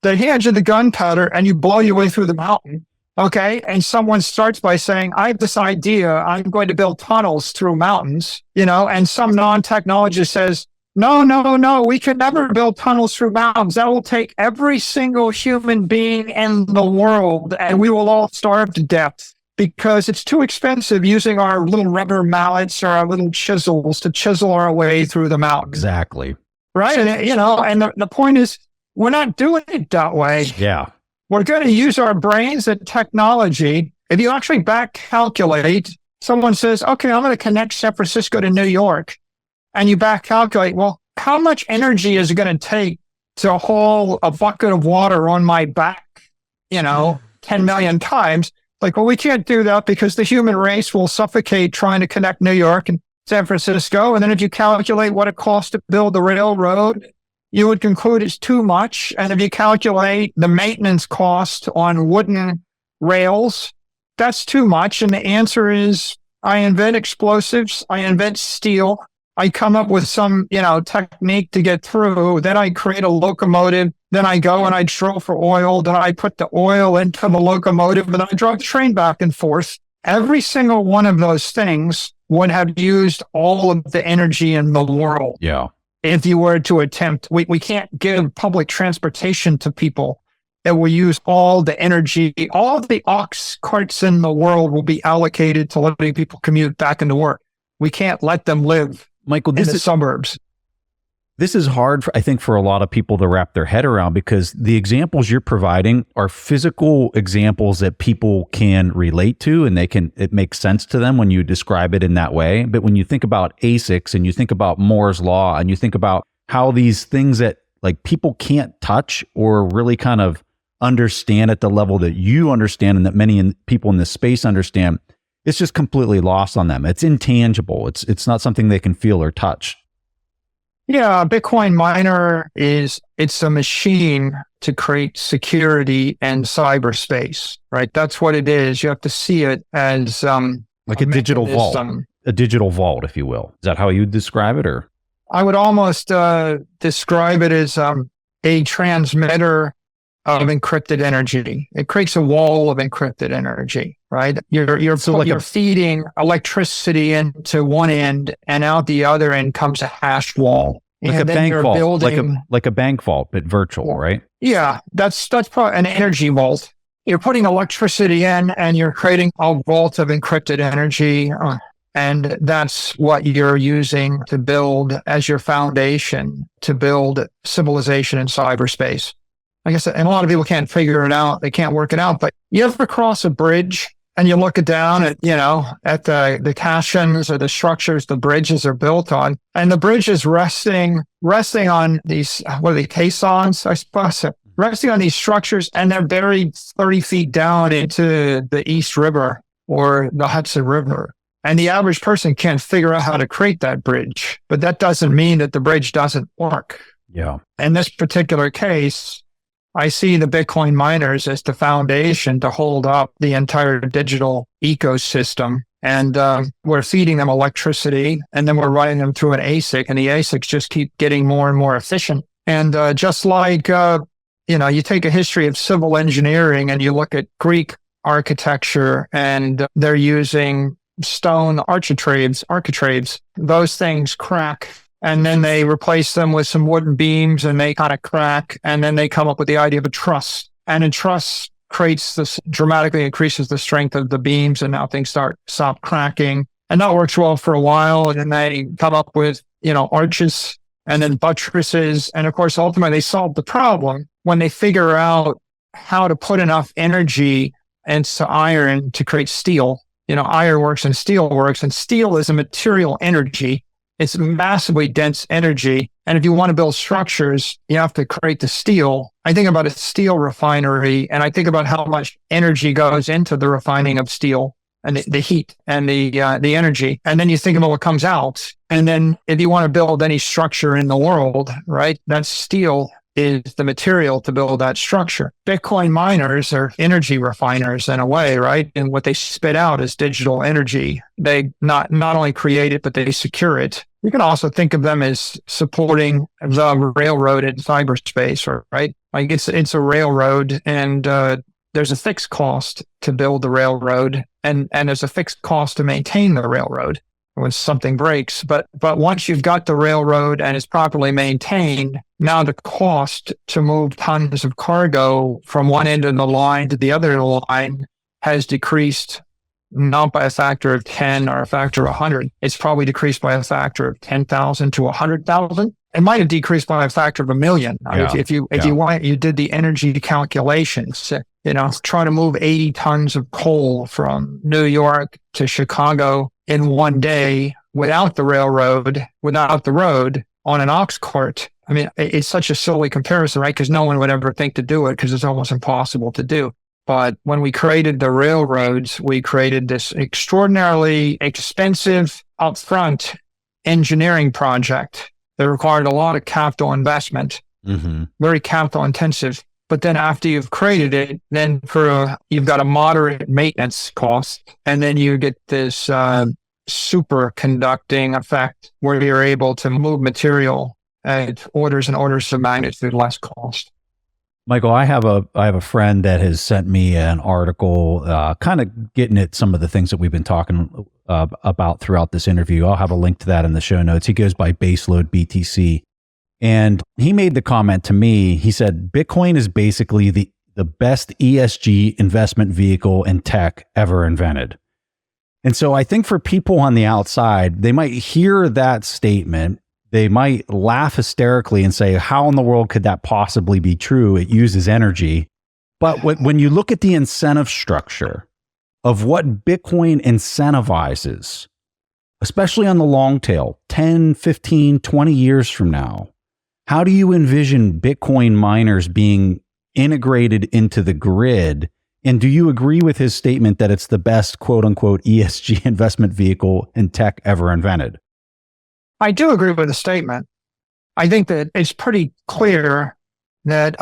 They hand you the gunpowder and you blow your way through the mountain. Okay. And someone starts by saying, I have this idea. I'm going to build tunnels through mountains, and some non-technologist says, no, we can never build tunnels through mountains. That will take every single human being in the world and we will all starve to death because it's too expensive using our little rubber mallets or our little chisels to chisel our way through the mountain. Exactly. Right. And, and the point is, we're not doing it that way. Yeah. We're going to use our brains and technology. If you actually back calculate, someone says, okay, I'm going to connect San Francisco to New York. And you back calculate, well, how much energy is it going to take to haul a bucket of water on my back, 10 million times? Like, well, we can't do that because the human race will suffocate trying to connect New York and San Francisco. And then if you calculate what it costs to build the railroad, you would conclude it's too much. And if you calculate the maintenance cost on wooden rails, that's too much. And the answer is, I invent explosives, I invent steel, I come up with some, technique to get through. Then I create a locomotive. Then I go and I drill for oil. Then I put the oil into the locomotive. And then I drive the train back and forth. Every single one of those things would have used all of the energy in the world. Yeah. If you were to attempt, we can't give public transportation to people that will use all the energy. All of the ox carts in the world will be allocated to letting people commute back into work. We can't let them live. Michael, in the suburbs. This is hard, I think, for a lot of people to wrap their head around because the examples you're providing are physical examples that people can relate to and it makes sense to them when you describe it in that way. But when you think about ASICs and you think about Moore's Law and you think about how these things that like people can't touch or really kind of understand at the level that you understand and that many people in this space understand, it's just completely lost on them. It's intangible. It's not something they can feel or touch. Yeah, a Bitcoin miner it's a machine to create security and cyberspace, right? That's what it is. You have to see it as like a digital vault, a digital vault, if you will. Is that how you describe it, or? I would almost describe it as a transmitter of encrypted energy. It creates a wall of encrypted energy, right? You're feeding electricity into one end, and out the other end comes a hash wall. Like a bank vault, like a bank vault, but virtual, right? Yeah, that's probably an energy vault. You're putting electricity in, and you're creating a vault of encrypted energy, and that's what you're using to build as your foundation to build civilization in cyberspace. Like I said, and a lot of people can't figure it out. They can't work it out. But you ever cross a bridge and you look down at, at the caissons or the structures the bridges are built on, and the bridge is resting on these, what are they, caissons, I suppose, resting on these structures, and they're buried 30 feet down into the East River or the Hudson River. And the average person can't figure out how to create that bridge. But that doesn't mean that the bridge doesn't work. Yeah. In this particular case, I see the Bitcoin miners as the foundation to hold up the entire digital ecosystem. And we're feeding them electricity, and then we're running them through an ASIC, and the ASICs just keep getting more and more efficient. And just like, you take a history of civil engineering and you look at Greek architecture, and they're using stone architraves. Those things crack, and then they replace them with some wooden beams, and they kind of crack, and then they come up with the idea of a truss. And a truss creates this, dramatically increases the strength of the beams, and now things stop cracking. And that works well for a while, and then they come up with, arches and then buttresses. And of course, ultimately they solve the problem when they figure out how to put enough energy into iron to create steel. Iron works and steel works, and steel is a material energy. It's massively dense energy. And if you want to build structures, you have to create the steel. I think about a steel refinery, and I think about how much energy goes into the refining of steel, and the heat and the energy. And then you think about what comes out. And then if you want to build any structure in the world, right, that steel is the material to build that structure. Bitcoin miners are energy refiners in a way, right? And what they spit out is digital energy. They not only create it, but they secure it. You can also think of them as supporting the railroad in cyberspace, right? Like it's a railroad, and there's a fixed cost to build the railroad, and there's a fixed cost to maintain the railroad when something breaks. But once you've got the railroad and it's properly maintained, now the cost to move tons of cargo from one end of the line to the other end of the line has decreased, not by a factor of 10 or a factor of 100. It's probably decreased by a factor of 10,000 to 100,000. It might have decreased by a factor of 1 million. Yeah. If you did the energy calculations, trying to move 80 tons of coal from New York to Chicago in one day without the railroad, without the road, on an ox cart. I mean, it's such a silly comparison, right? Because no one would ever think to do it, because it's almost impossible to do. But when we created the railroads, we created this extraordinarily expensive upfront engineering project that required a lot of capital investment, very capital intensive. But then after you've created it, then you've got a moderate maintenance cost, and then you get this superconducting effect where you're able to move material at orders and orders of magnitude less cost. Michael, I have a friend that has sent me an article, kind of getting at some of the things that we've been talking about throughout this interview. I'll have a link to that in the show notes. He goes by Baseload BTC. And he made the comment to me, he said, Bitcoin is basically the best ESG investment vehicle in tech ever invented. And so I think for people on the outside, they might hear that statement. They might laugh hysterically and say, how in the world could that possibly be true? It uses energy. But when you look at the incentive structure of what Bitcoin incentivizes, especially on the long tail, 10, 15, 20 years from now, how do you envision Bitcoin miners being integrated into the grid? And do you agree with his statement that it's the best, quote unquote, ESG investment vehicle in tech ever invented? I do agree with the statement. I think that it's pretty clear that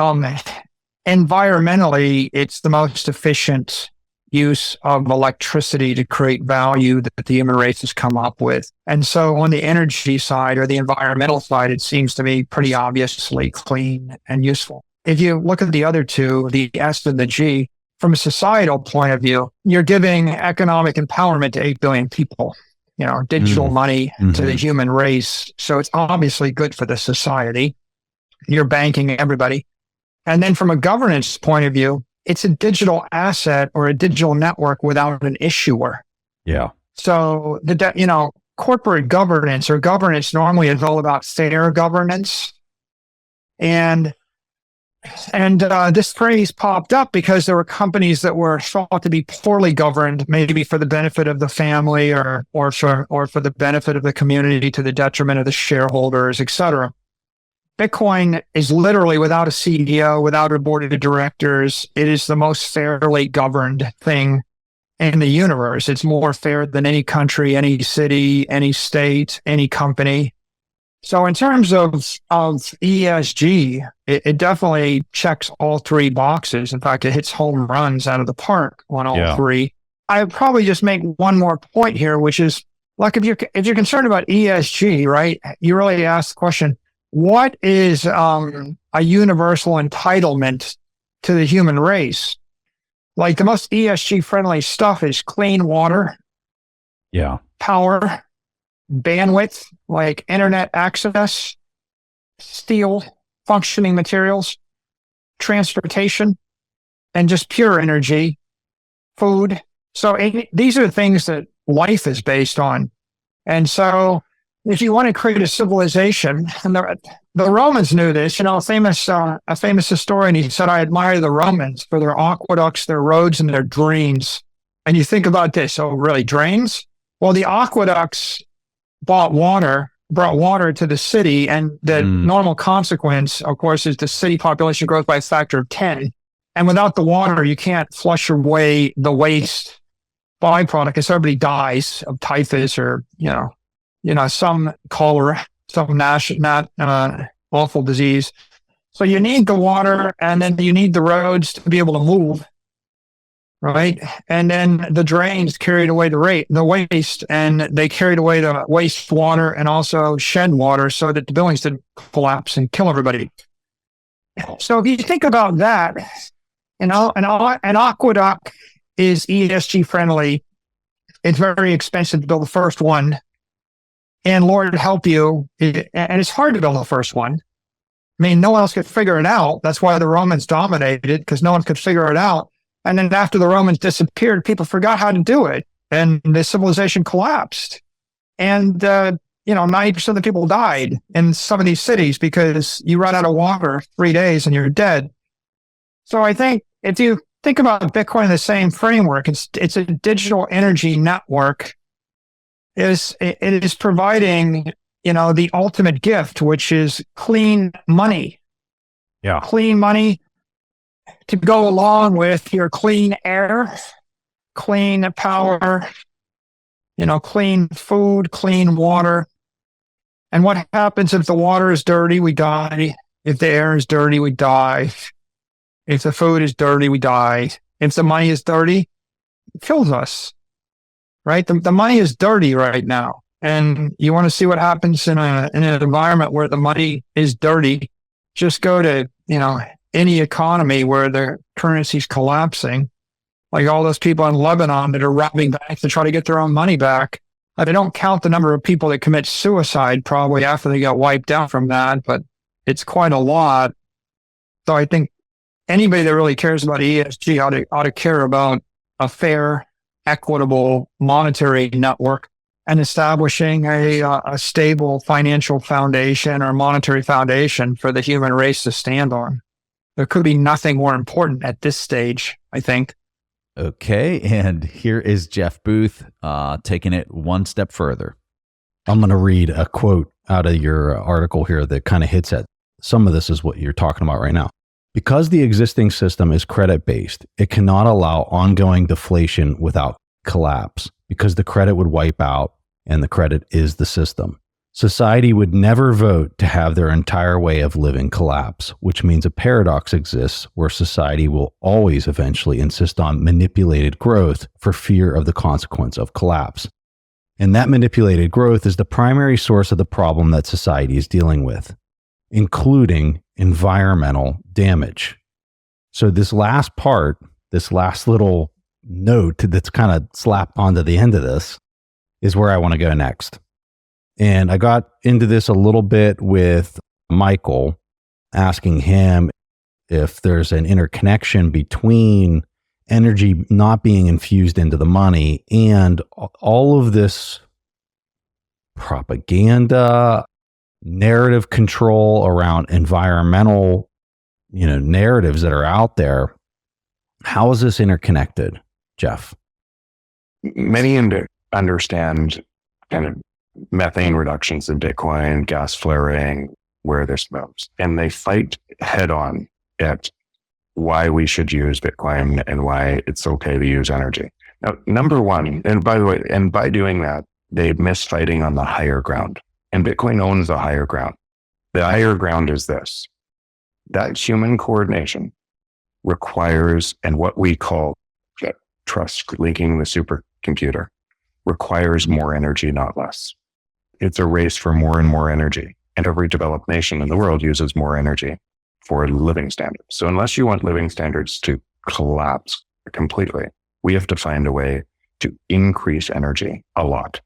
environmentally, it's the most efficient use of electricity to create value that the human race has come up with. And so on the energy side or the environmental side, it seems to me pretty obviously clean and useful. If you look at the other two, the S and the G, from a societal point of view, you're giving economic empowerment to 8 billion people, digital money to the human race. So it's obviously good for the society. You're banking everybody. And then from a governance point of view, it's a digital asset or a digital network without an issuer. Yeah. So corporate governance or governance normally is all about fair governance. And this phrase popped up because there were companies that were thought to be poorly governed, maybe for the benefit of the family or for the benefit of the community to the detriment of the shareholders, et cetera. Bitcoin is literally without a CEO, without a board of directors. It is the most fairly governed thing in the universe. It's more fair than any country, any city, any state, any company. So in terms of ESG, it definitely checks all three boxes. In fact, it hits home runs out of the park on all three. I would probably just make one more point here, which is, like, if you're concerned about ESG, right, you really ask the question, what is a universal entitlement to the human race? Like the most ESG friendly stuff is clean water, Yeah. power, bandwidth, like internet access, steel, functioning materials, transportation, and just pure energy, food. So these are the things that life is based on. And so if you want to create a civilization, and the Romans knew this, a famous historian, he said, I admire the Romans for their aqueducts, their roads, and their drains. And you think about this, really, drains? Well, the aqueducts brought water to the city, and the normal consequence, of course, is the city population growth by a factor of 10. And without the water, you can't flush away the waste byproduct, because everybody dies of typhus or, some cholera, some awful disease. So you need the water, and then you need the roads to be able to move, right? And then the drains carried away the waste, and they carried away the wastewater and also shed water so that the buildings didn't collapse and kill everybody. So if you think about that, an aqueduct is ESG friendly. It's very expensive to build the first one. And Lord help you, and it's hard to build the first one. I mean, no one else could figure it out. That's why the Romans dominated, because no one could figure it out. And then after the Romans disappeared, people forgot how to do it, and the civilization collapsed. And 90% of the people died in some of these cities because you run out of water 3 days and you're dead. So I think if you think about Bitcoin in the same framework, it's a digital energy network. It is providing, the ultimate gift, which is clean money. Yeah. Clean money to go along with your clean air, clean power, clean food, clean water. And what happens if the water is dirty? We die. If the air is dirty, we die. If the food is dirty, we die. If the money is dirty, it kills us. Right? The money is dirty right now. And you want to see what happens in an environment where the money is dirty. Just go to, any economy where the currency's collapsing, like all those people in Lebanon that are robbing banks to try to get their own money back. I don't count the number of people that commit suicide probably after they get wiped out from that, but it's quite a lot. So I think anybody that really cares about ESG ought to care about a fair, equitable monetary network and establishing a stable financial foundation or monetary foundation for the human race to stand on. There could be nothing more important at this stage, I think. Okay, and here is Jeff Booth taking it one step further. I'm going to read a quote out of your article here that kind of hits at some of this is what you're talking about right now. Because the existing system is credit-based, it cannot allow ongoing deflation without collapse, because the credit would wipe out, and the credit is the system. Society would never vote to have their entire way of living collapse, which means a paradox exists where society will always eventually insist on manipulated growth for fear of the consequence of collapse. And that manipulated growth is the primary source of the problem that society is dealing with, including environmental damage. So this last part, this last little note that's kind of slapped onto the end of this is where I want to go next. And I got into this a little bit with Michael, asking him if there's an interconnection between energy not being infused into the money and all of this propaganda, narrative control around environmental, narratives that are out there. How is this interconnected, Jeff? Many understand kind of methane reductions in Bitcoin, gas flaring, where there's smokes, and they fight head on at why we should use Bitcoin and why it's okay to use energy. Now, number one, and by the way, and by doing that, they miss fighting on the higher ground. And Bitcoin owns the higher ground. The higher ground is this: that human coordination requires, and what we call trust linking the supercomputer, requires more energy, not less. It's a race for more and more energy. And every developed nation in the world uses more energy for living standards. So unless you want living standards to collapse completely. We have to find a way to increase energy a lot.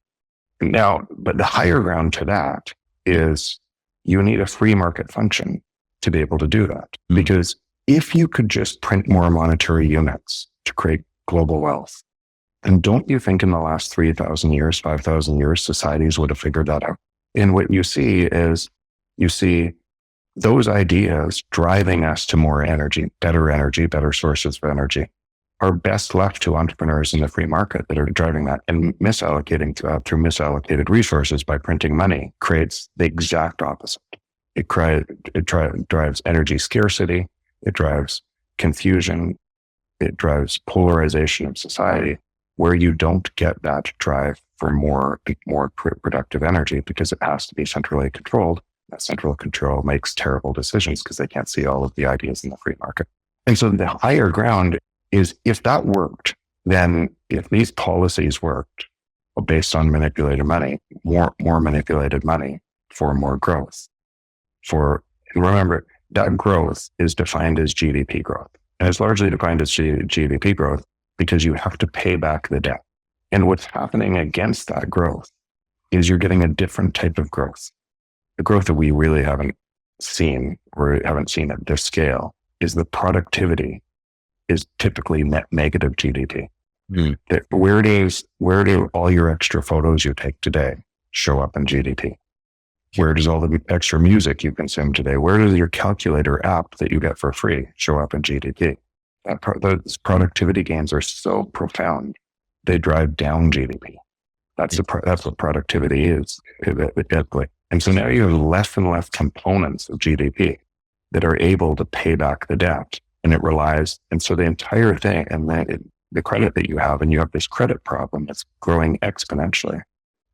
Now, but the higher ground to that is you need a free market function to be able to do that. Because if you could just print more monetary units to create global wealth, and don't you think in the last 3,000 years, 5,000 years, societies would have figured that out? And what you see is those ideas driving us to more energy, better sources of energy, are best left to entrepreneurs in the free market that are driving that, and misallocating through misallocated resources by printing money creates the exact opposite. It drives energy scarcity. It drives confusion. It drives polarization of society, where you don't get that drive for more productive energy because it has to be centrally controlled. That central control makes terrible decisions because they can't see all of the ideas in the free market. And so the higher ground is, if that worked, then if these policies worked based on manipulated money, more manipulated money for more growth. Remember, that growth is defined as GDP growth. And it's largely defined as GDP growth because you have to pay back the debt. And what's happening against that growth is you're getting a different type of growth. The growth that we really haven't seen, or haven't seen at this scale, is the productivity is typically net negative GDP. Where do all your extra photos you take today show up in GDP? Where does all the extra music you consume today? Where does your calculator app that you get for free show up in GDP? Those productivity gains are so profound, they drive down GDP. That's what productivity is. And so now you have less and less components of GDP that are able to pay back the debt. And it relies, and so the entire thing, and then the credit that you have this credit problem that's growing exponentially,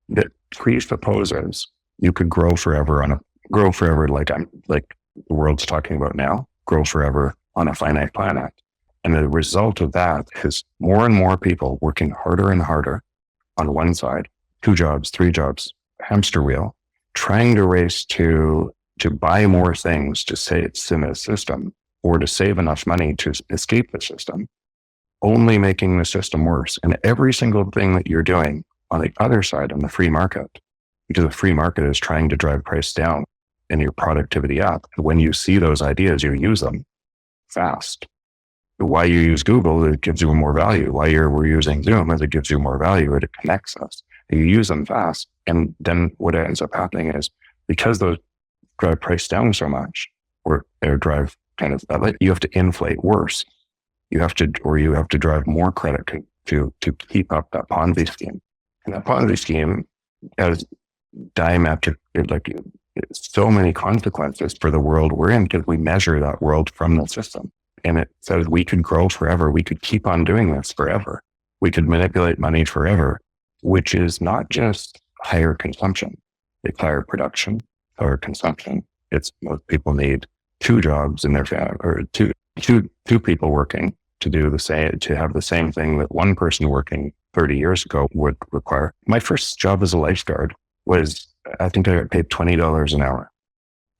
that presupposes you could grow forever like the world's talking about now, grow forever on a finite planet. And the result of that is more and more people working harder and harder on one side, 2 jobs, 3 jobs, hamster wheel, trying to race to buy more things to say it's in a system, or to save enough money to escape the system, only making the system worse. And every single thing that you're doing on the other side, on the free market, because the free market is trying to drive price down and your productivity up. And when you see those ideas, you use them fast. Why you use Google, it gives you more value. Why we're using Zoom, is it gives you more value, it connects us. You use them fast. And then what ends up happening is, because those drive price down so much, or they drive you have to inflate worse. You have to drive more credit to keep up that Ponzi scheme. And that Ponzi scheme has diametric, so many consequences for the world we're in, because we measure that world from the system. And it says we could grow forever. We could keep on doing this forever. We could manipulate money forever, which is not just higher consumption. It's higher production, higher consumption. Most people need 2 jobs in their family, or two people working to have the same thing that one person working 30 years ago would require. My first job as a lifeguard was, I think I got paid $20 an hour.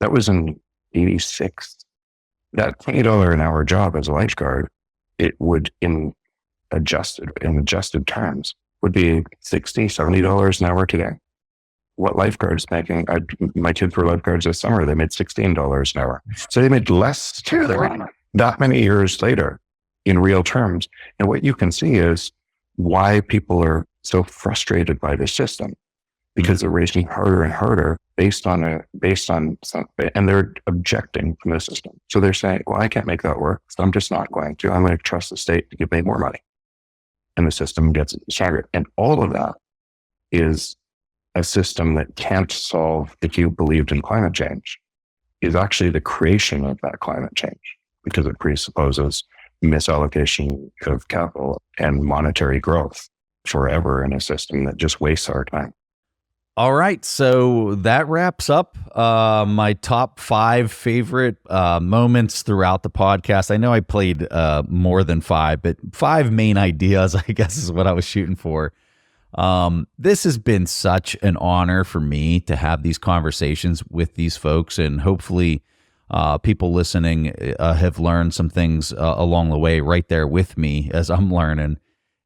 That was in 86. That $20 an hour job as a lifeguard, it would, in adjusted terms, would be $60, $70 an hour today. What lifeguards making? My kids were lifeguards this summer. They made $16 an hour. So they made less too. That many years later, in real terms. And what you can see is why people are so frustrated by the system, because they're racing harder and harder based on something, and they're objecting from the system. So they're saying, well, I can't make that work, so I'm just not going to. I'm going to trust the state to give me more money. And the system gets stronger. And all of that is a system that can't solve, if you believed in climate change, is actually the creation of that climate change, because it presupposes misallocation of capital and monetary growth forever in a system that just wastes our time. All right, so that wraps up my top 5 favorite moments throughout the podcast. I know I played more than 5, but 5 main ideas, I guess, is what I was shooting for. This has been such an honor for me to have these conversations with these folks, and hopefully people listening have learned some things along the way right there with me as I'm learning.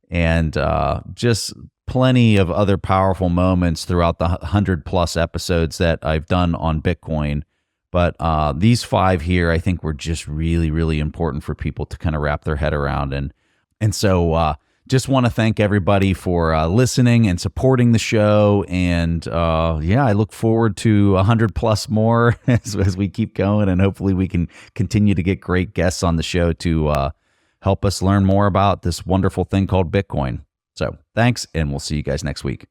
And just plenty of other powerful moments throughout the 100+ episodes that I've done on Bitcoin. But these 5 here, I think, were just really, really important for people to kind of wrap their head around. And so just want to thank everybody for listening and supporting the show. And I look forward to 100+ more as we keep going. And hopefully we can continue to get great guests on the show to help us learn more about this wonderful thing called Bitcoin. So thanks, and we'll see you guys next week.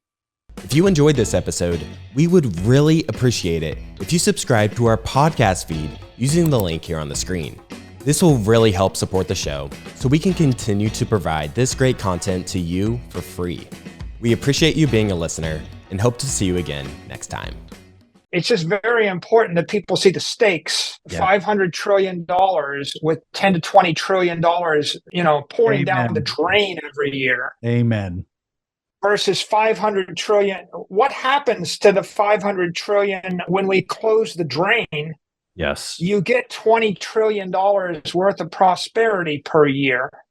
If you enjoyed this episode, we would really appreciate it if you subscribe to our podcast feed using the link here on the screen. This will really help support the show so we can continue to provide this great content to you for free. We appreciate you being a listener and hope to see you again next time. It's just very important that people see the stakes. $500 trillion with $10 to $20 trillion, pouring down the drain every year. Amen. Versus 500 trillion. What happens to the 500 trillion when we close the drain? Yes. You get $20 trillion worth of prosperity per year.